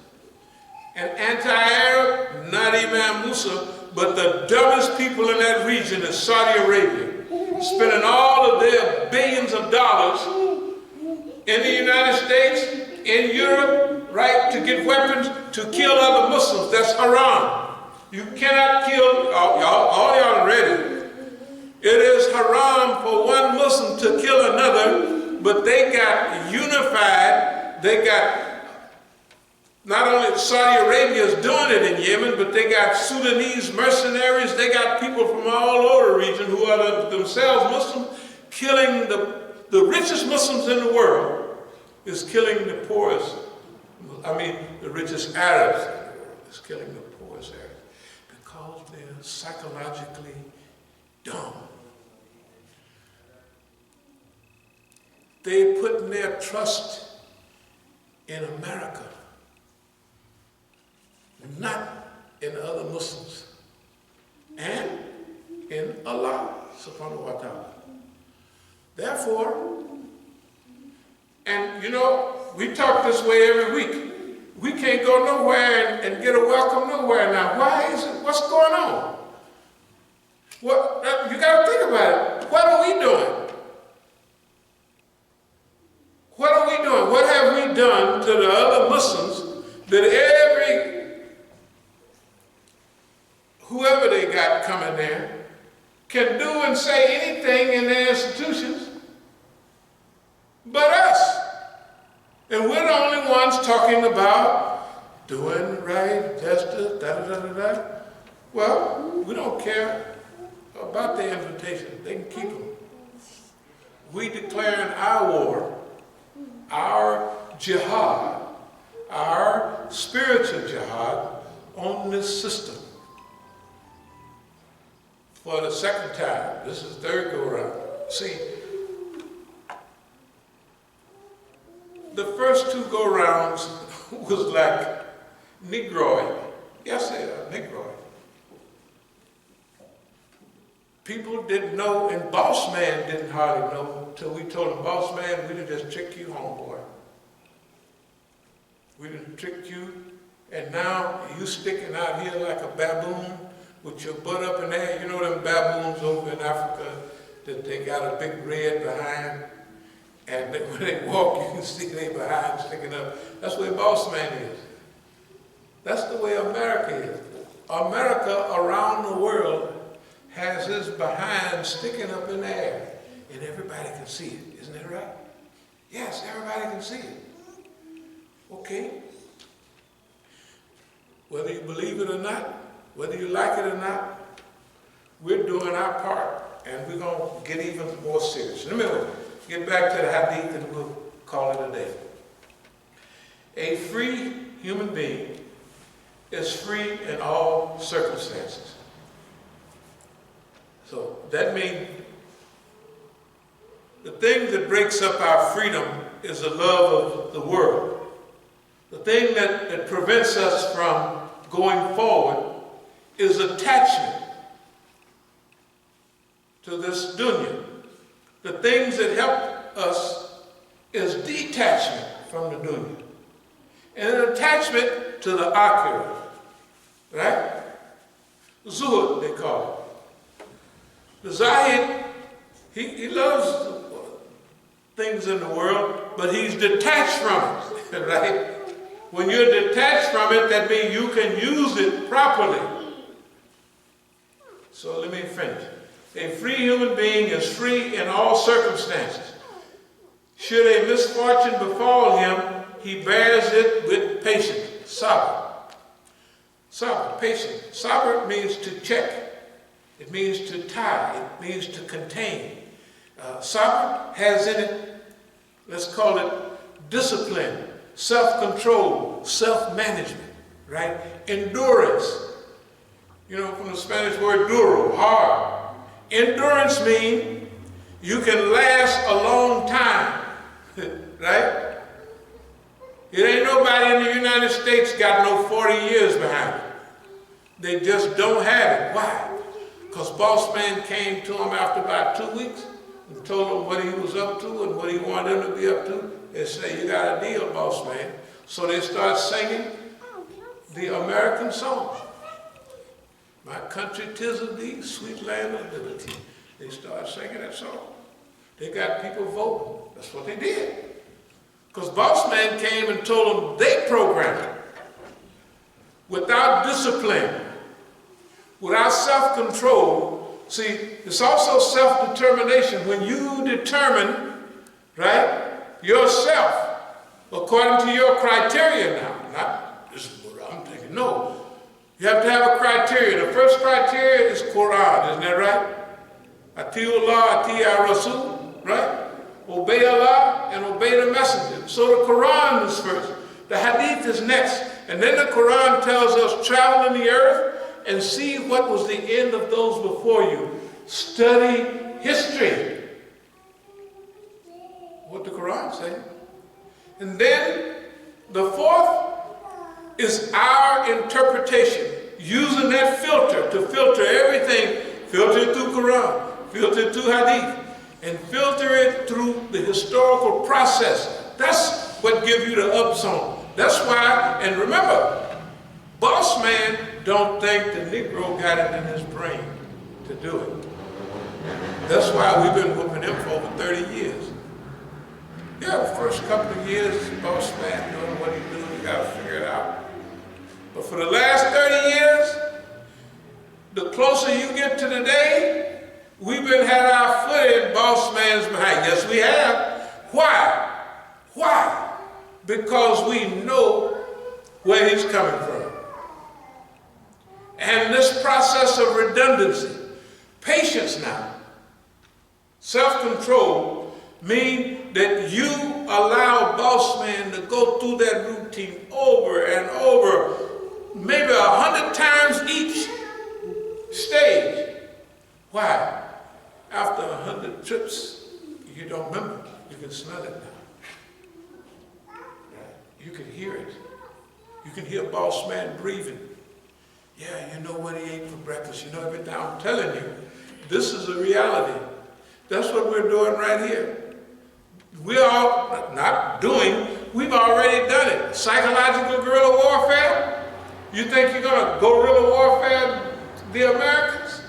And anti-Arab, not Imam Musa, but the dumbest people in that region is Saudi Arabia, spending all of their billions of dollars in the United States, in Europe, right, to get weapons to kill other Muslims. That's haram. You cannot kill, all y'all are ready. It is haram for one Muslim to kill another, but they got unified. They got, not only Saudi Arabia is doing it in Yemen, but they got Sudanese mercenaries. They got people from all over the region who are themselves Muslim, killing the richest Muslims in the world is killing the poorest. The richest Arabs in the world is killing the poorest Arabs because they're psychologically dumb. They put their trust in America, not in other Muslims, and in Allah subhanahu wa ta'ala. Therefore, and you know, we talk this way every week. We can't go nowhere and get a welcome nowhere now. Why is it? What's going on? What, you got to think about it. What are we doing? What are we doing? What have we done to the other Muslims that whoever they got coming there can do and say anything in their institutions but us? And we're the only ones talking about doing right, justice, da-da-da-da-da. Well, we don't care about their invitation. They can keep them. We declaring our war, our jihad, our spiritual jihad on this system. For the second time, this is the third go-around. See, the first 2 go-rounds was like Negroid. Yes, they are, Negroid. People didn't know, and Boss Man didn't hardly know until we told him, Boss Man, we done just tricked you, homeboy. We done tricked you, and now you sticking out here like a baboon with your butt up in there. You know them baboons over in Africa that they got a big red behind? And when they walk, you can see their behind sticking up. That's the way Boss Man is. That's the way America is. America around the world has his behind sticking up in the air, and everybody can see it. Isn't that right? Yes, everybody can see it. Okay. Whether you believe it or not, whether you like it or not, we're doing our part, and we're going to get even more serious. Let me get back to the hadith and we'll call it a day. A free human being is free in all circumstances. So that means the thing that breaks up our freedom is the love of the world. The thing that prevents us from going forward is attachment to this dunya. The things that help us is detachment from the dunya. And an attachment to the akhirah. Right? Zuhud, they call it. The Zahid, he loves things in the world, but he's detached from it, right? When you're detached from it, that means you can use it properly. So let me finish. A free human being is free in all circumstances. Should a misfortune befall him, he bears it with patience. Sabr. Sabr, patience. Sabr means to check. It means to tie. It means to contain. Sabr has in it, let's call it discipline, self-control, self-management, right? Endurance. You know, from the Spanish word duro, hard. Endurance means you can last a long time, right? It ain't nobody in the United States got no 40 years behind it. They just don't have it. Why? Because boss man came to him after about 2 weeks and told him what he was up to and what he wanted him to be up to. They say, you got a deal, boss man. So they start singing the American song. My country, 'tis of thee, sweet land of liberty. They start singing that song. They got people voting. That's what they did. Because boss man came and told them they programmed. Without discipline, without self-control. See, it's also self-determination. When you determine, right, yourself, according to your criteria now, not this is what I'm thinking, no. You have to have a criteria. The first criteria is Quran, isn't that right? Ati'u Allah, ati'u Rasul, right? Obey Allah and obey the messenger. So the Quran is first. The hadith is next. And then the Quran tells us, travel in the earth and see what was the end of those before you. Study history. What the Quran says. And then the fourth is our interpretation. Using that filter to filter everything. Filter it through Quran. Filter it through hadith. And filter it through the historical process. That's what gives you the up zone. That's why, and remember, boss man don't think the Negro got it in his brain to do it. That's why we've been whooping him for over 30 years. Yeah, the first couple of years, boss man doing what he do, you gotta figure it out. But for the last 30 years, the closer you get to the day, we've been had our foot in boss man's behind. Yes, we have. Why? Why? Because we know where he's coming from. And this process of redundancy, patience now, self-control, mean that you allow boss man to go through that routine over and over, maybe 100 times each stage. Why? After 100 trips, you don't remember. You can smell it now. You can hear it. You can hear boss man breathing. Yeah, you know what he ate for breakfast. You know everything. I'm telling you, this is a reality. That's what we're doing right here. We're all not doing, we've already done it. Psychological guerrilla warfare. You think you're going to guerrilla warfare the Americans?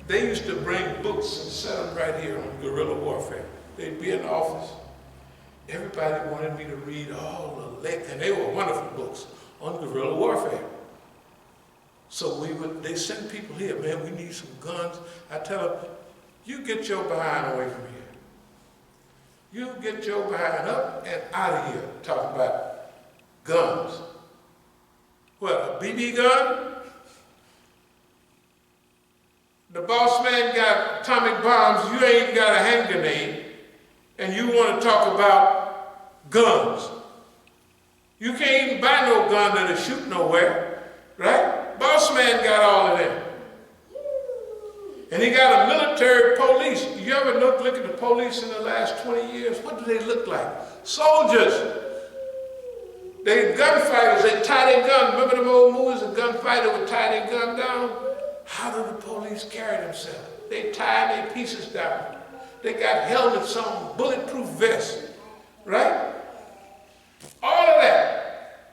They used to bring books and set them right here on guerrilla warfare. They'd be in the office. Everybody wanted me to read all the and they were wonderful books on guerrilla warfare. So they send people here, man, we need some guns. I tell them, you get your behind away from here. You get your behind up and out of here talking about guns. What, a BB gun? The boss man got atomic bombs, you ain't got a hand grenade, and you want to talk about guns. You can't even buy no gun that'll shoot nowhere, right? Boss man got all of them. And he got a military police. You ever look at the police in the last 20 years? What do they look like? Soldiers. They gunfighters, they tie their gun. Remember them old movies, a gunfighter would tie their gun down? How do the police carry themselves? They tie their pieces down. They got helmets on, bulletproof vests, right? All of that.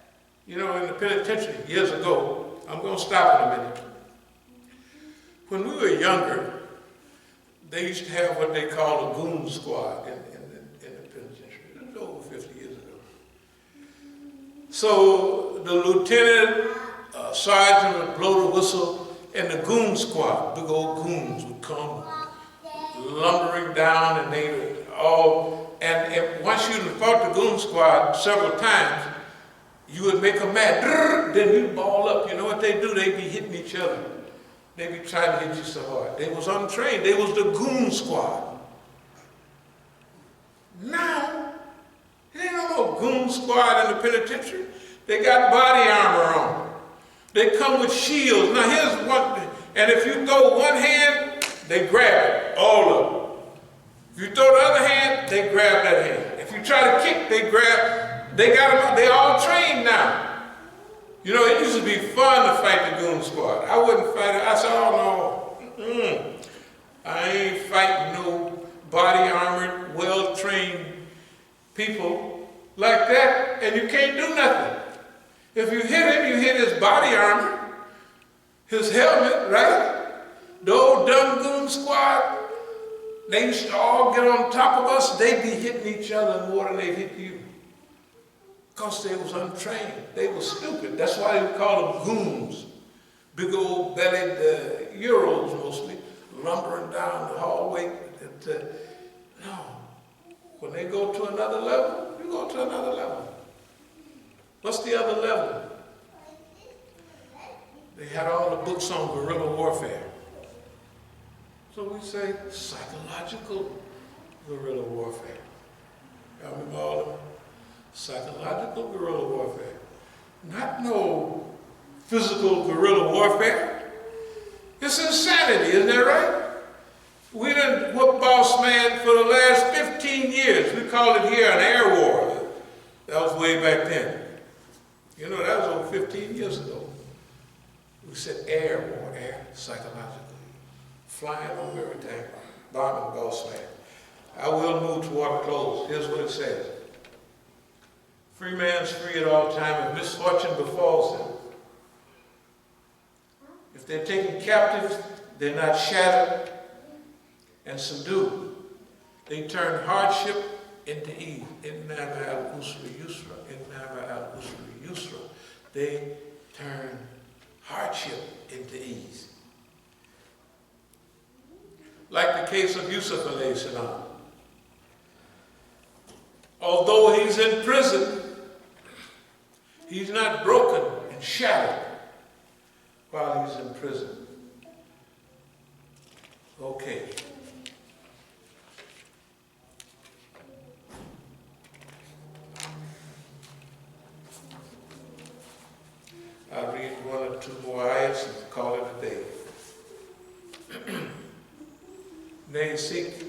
You know, in the penitentiary years ago, I'm going to stop in a minute. When we were younger, they used to have what they call a goon squad in the penitentiary. That was over 50 years ago. So the lieutenant, sergeant would blow the whistle, and the goon squad, big old goons, would come lumbering down, and they would all, and once you fought the goon squad several times, you would make them mad. Then you'd ball up. You know what they do? They'd be hitting each other. They be trying to hit you so hard. They was untrained. They was the goon squad. Now, there ain't no more goon squad in the penitentiary. They got body armor on. They come with shields. Now here's one thing. And if you throw one hand, they grab it, all of them. If you throw the other hand, they grab that hand. If you try to kick, they grab. They got them. They all trained now. You know, it used to be fun to fight the goon squad. I wouldn't fight it. I said, oh no, I ain't fighting no body armored, well-trained people like that, and you can't do nothing. If you hit him, you hit his body armor, his helmet, right? The old dumb goon squad, they used to all get on top of us. They'd be hitting each other more than they hit you. Because they was untrained. They was stupid. That's why they call them goons. Big old bellied Euros mostly, lumbering down the hallway. No. When they go to another level, you go to another level. What's the other level? They had all the books on guerrilla warfare. So we say psychological guerrilla warfare. Y'all remember all of them? Psychological guerrilla warfare. Not no physical guerrilla warfare. It's insanity, isn't that right? We done whoop boss man for the last 15 years. We call it here an air war. That was way back then. You know, that was over 15 years ago. We said air war, air, psychologically. Flying over everything, bombing boss man. I will move toward a close. Here's what it says. Free man's free at all time, if misfortune befalls him. If they're taken captives, they're not shattered and subdued. They turn hardship into ease. Innama al-usri yusra. Innama al-usri yusra. They turn hardship into ease. Like the case of Yusuf alayhi salam. Although he's in prison, he's not broken and shattered while he's in prison. Okay. I'll read one or two more ayats and call it a day. Nay, seek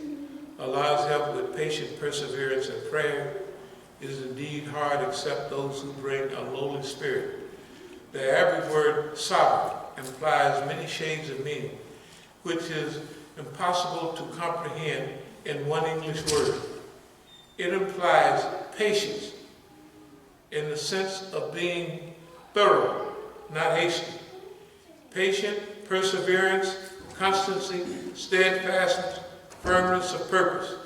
Allah's help with patient perseverance and prayer. It is indeed hard except those who bring a lowly spirit. The average word sovereign implies many shades of meaning, which is impossible to comprehend in one English word. It implies patience in the sense of being thorough, not hasty. Patient, perseverance, constancy, steadfastness, firmness of purpose.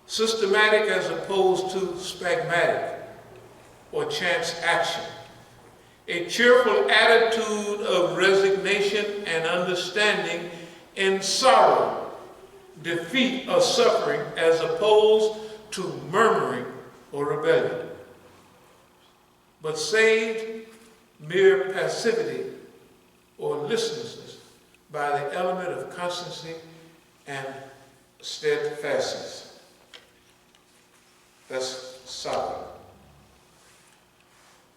Systematic as opposed to spasmodic or chance action. A cheerful attitude of resignation and understanding in sorrow, defeat, or suffering as opposed to murmuring or rebellion, but saved mere passivity or listlessness by the element of constancy and steadfastness. That's solid.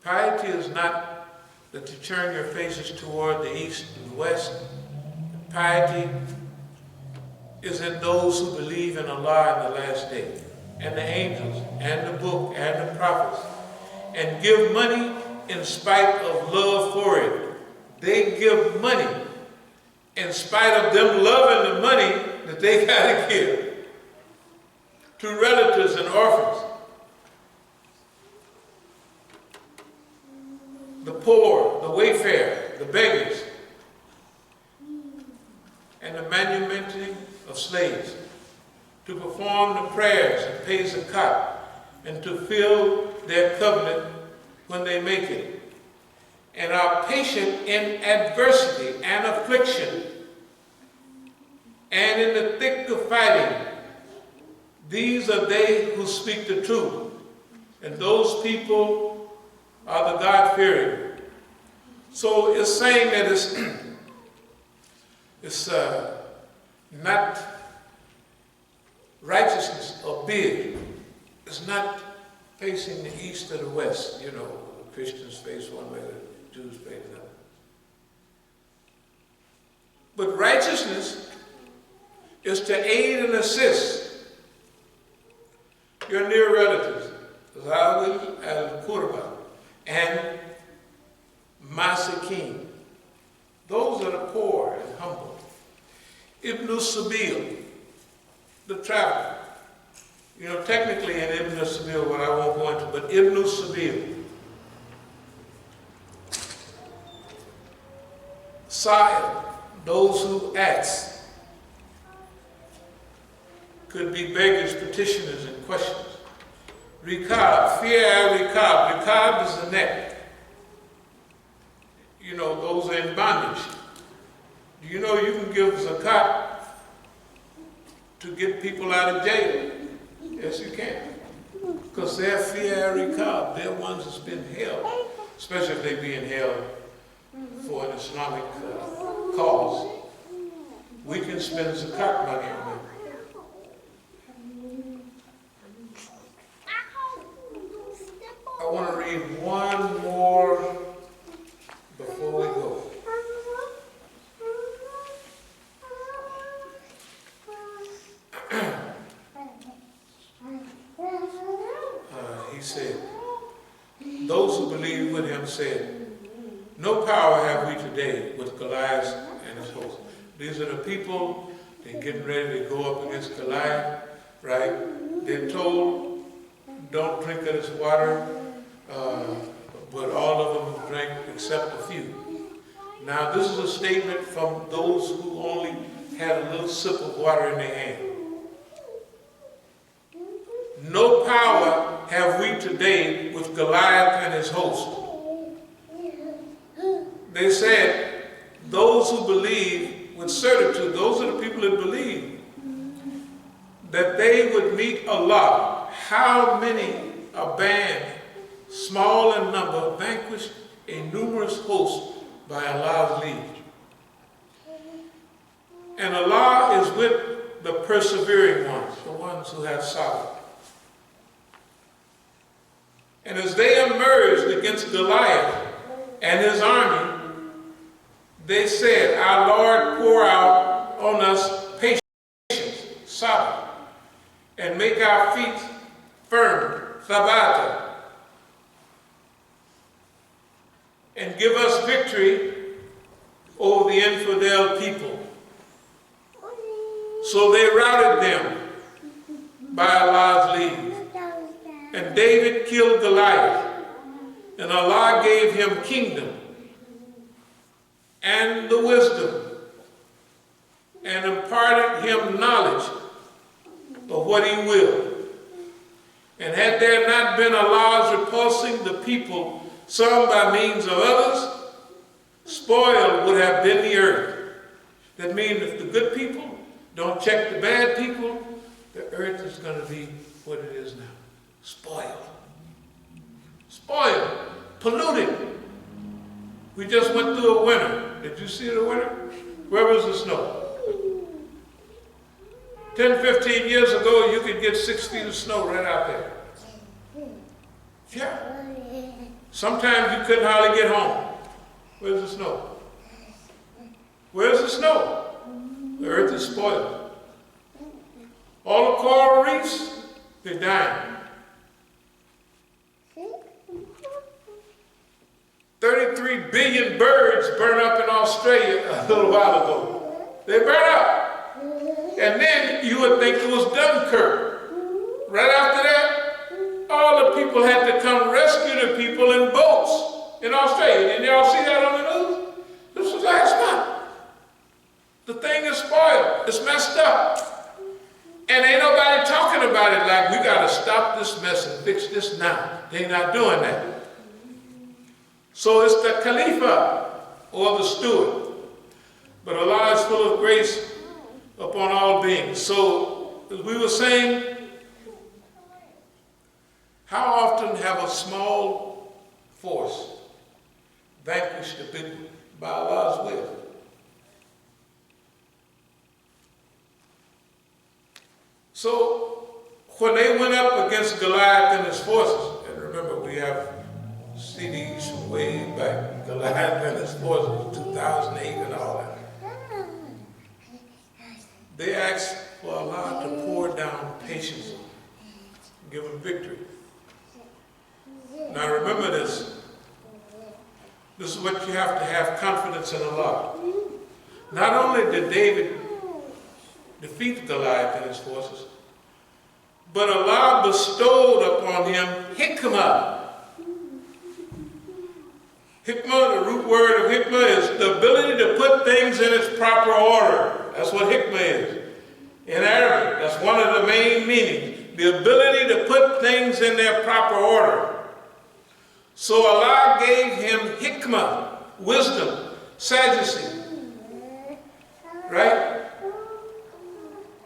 Piety is not that you turn your faces toward the east and west. Piety is in those who believe in Allah in the last day, and the angels, and the book, and the prophets, and give money in spite of love for it. They give money in spite of them loving the money that they got to give to relatives and orphans, the poor, the wayfarer, the beggars, and the manumitting of slaves, to perform the prayers and pay zakat, and to fill their covenant when they make it, and are patient in adversity and affliction, and in the thick of fighting. These are they who speak the truth, and those people are the God-fearing. So it's saying that it's not righteousness or big. It's not facing the east or the west. You know, the Christians face one way, the Jews face another. But righteousness is to aid and assist your near relatives, Zawil al-Qurba and Masakin. Those are the poor and humble. Ibn Sabil, the traveler. You know, technically in Ibn Sabil, what I won't go into, but Ibn Sabil. Sa'il, those who ask. Could be beggars, petitioners, and questions. Rikab, rikab. Rikab is the neck. You know, those are in bondage. Do you know you can give zakat to get people out of jail? Yes, you can. Because they're rikab. They're ones that's been held, especially if they being held for an Islamic cause. We can spend zakat money on them. I want to read one more before we go. He said, those who believe with him said, no power have we today with Goliath and his host. These are the people, they're getting ready to go up against Goliath, right? They're told, don't drink of this water, but all of them drank except a few. Now this is a statement from those who only had a little sip of water in their hand. No power have we today with Goliath and his host. They said, those who believe with certitude, those are the people that believe, that they would meet Allah. How many a band, small in number, vanquished a numerous host by Allah's leave. And Allah is with the persevering ones, the ones who have sabr. And as they emerged against Goliath and his army, they said, our Lord, pour out on us patience, sabr, and make our feet firm, thabata, and give us victory over the infidel people. So they routed them by Allah's leave. And David killed Goliath, and Allah gave him kingdom and the wisdom, and imparted him knowledge of what he willed. And had there not been Allah's repulsing the people, some by means of others, spoiled would have been the earth. That means if the good people don't check the bad people, the earth is going to be what it is now. Spoiled. Spoiled. Polluted. We just went through a winter. Did you see the winter? Where was the snow? 10, 15 years ago, you could get 6 feet of snow right out there. Yeah. Sometimes you couldn't hardly get home. Where's the snow? Where's the snow? The earth is spoiled. All the coral reefs, they're dying. 33 billion birds burned up in Australia a little while ago. They burned up. And then you would think it was Dunkirk. Right after that, all the people had to come rescue the people in boats in Australia. Didn't y'all see that on the news? This was last month. The thing is spoiled. It's messed up. And ain't nobody talking about it like we got to stop this mess and fix this now. They're not doing that. So it's the Khalifa or the steward. But Allah is full of grace upon all beings. So, as we were saying, how often have a small force vanquished a big one by Allah's will? So, when they went up against Goliath and his forces, and remember we have CDs from way back, Goliath and his forces, 2008 and all that. They asked for Allah to pour down patience, give them victory. Now remember this. This is what you have to have confidence in Allah. Not only did David defeat Goliath and his forces, but Allah bestowed upon him hikmah. Hikmah, the root word of hikmah is the ability to put things in its proper order. That's what hikmah is. In Arabic, that's one of the main meanings. The ability to put things in their proper order. So Allah gave him hikmah, wisdom, sagacity. Right?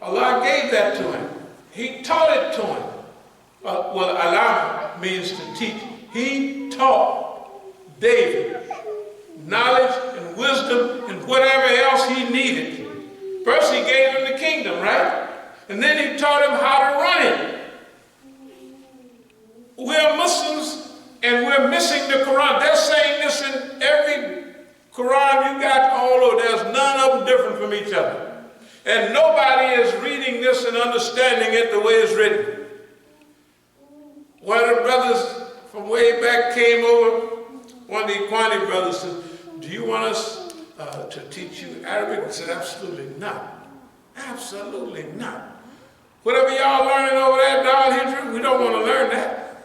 Allah gave that to him. He taught it to him. Well, alam means to teach. He taught David knowledge and wisdom and whatever else he needed. First he gave him the kingdom, right? And then he taught him how to run it. We're Muslims and we're missing the Quran. They're saying this in every Quran you got, although there's none of them different from each other. And nobody is reading this and understanding it the way it's written. One of the brothers from way back came over, one of the Ikhwani brothers said, do you want us to teach you Arabic? I said, absolutely not. Absolutely not. Whatever y'all learning over there, Dar Hijra, we don't want to learn that.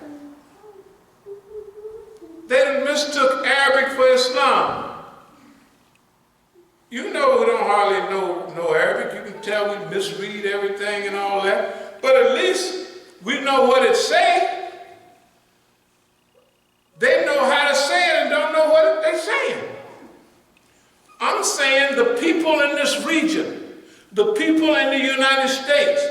They done mistook Arabic for Islam. You know we don't hardly know Arabic. You can tell we misread everything and all that. But at least we know what it says. They know how to say it and don't know what they're saying. I'm saying the people in this region, the people in the United States,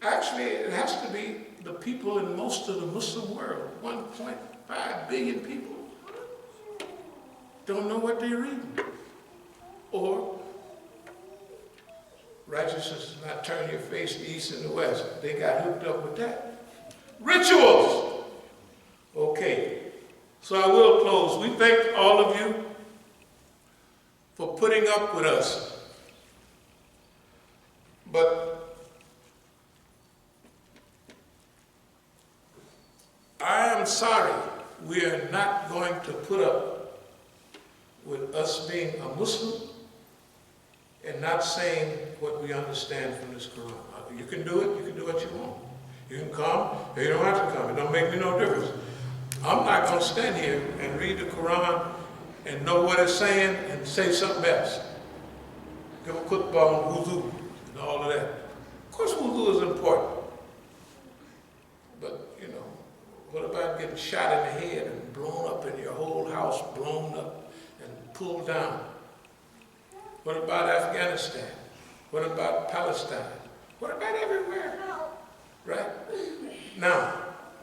actually it has to be the people in most of the Muslim world, 1.5 billion people, don't know what they're reading. Or righteousness does not turn your face to east and the west. They got hooked up with that. Rituals. Okay, so I will close. We thank all of you for putting up with us. But I am sorry, we are not going to put up with us being a Muslim and not saying what we understand from this Quran. You can do it, you can do what you want. You can come, or you don't have to come. It don't make me no difference. I'm not going to stand here and read the Quran and know what it's saying and say something else. Give a khutbah on wudu and all of that. Of course wudu is important. But, you know, what about getting shot in the head and blown up and your whole house blown up and pulled down? What about Afghanistan? What about Palestine? What about everywhere? Right? Now,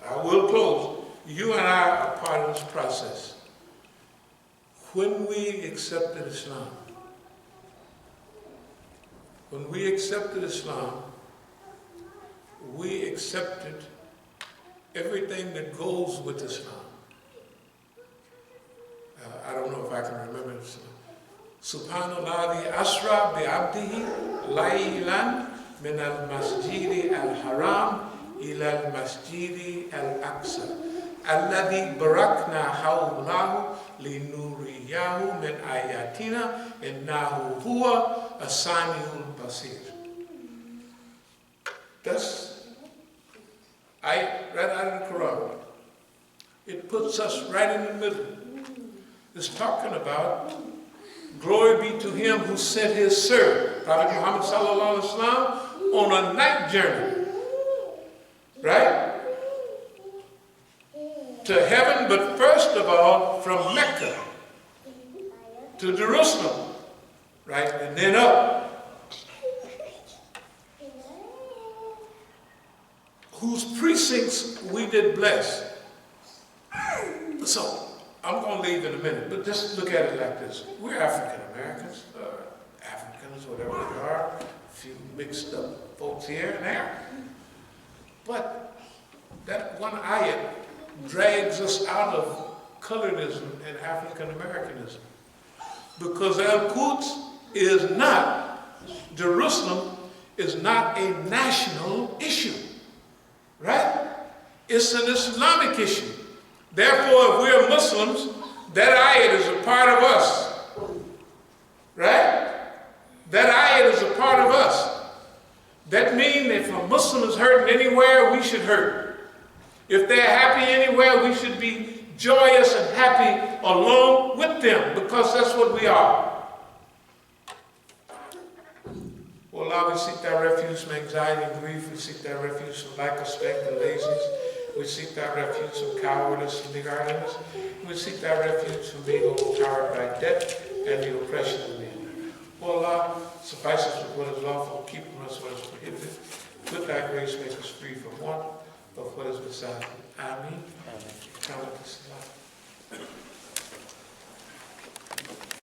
I will close. You and I are part of this process. When we accepted Islam, we accepted everything that goes with Islam. I don't know if I can remember this. Subhanallah asra bi'abdihi laylan min al-masjid al-haram ila al-masjid al-aqsa alladhi barakna hawlahu linuriyahu min ayatina innahu huwa as-sami'ul basir. That's right out of the Quran. It puts us right in the middle. It's talking about glory be to him who sent his servant, Prophet Muhammad sallallahu alaihi wasallam, on a night journey, right? To heaven, but first of all, from Mecca to Jerusalem, right? And then up. Whose precincts we did bless. So, I'm going to leave in a minute, but just look at it like this. We're African Americans, Africans, whatever we are, a few mixed up folks here and there. But that one ayat drags us out of colorism and African Americanism. Because Al-Quds is not, Jerusalem is not a national issue. Right? It's an Islamic issue. Therefore, if we're Muslims, that ayat is a part of us. Right? That ayat is a part of us. That means if a Muslim is hurting anywhere, we should hurt. If they're happy anywhere, we should be joyous and happy along with them, because that's what we are. Oh Allah, we seek thy refuge from anxiety and grief. We seek thy refuge from lack of strength and laziness. We seek thy refuge from cowardice and niggardliness. We seek thy refuge from being overpowered by debt and the oppression of men. Oh Allah, suffice us with what is lawful, keep from us what is prohibited. With thy grace, make us free from want of what is beside thee. Ameen. Amen.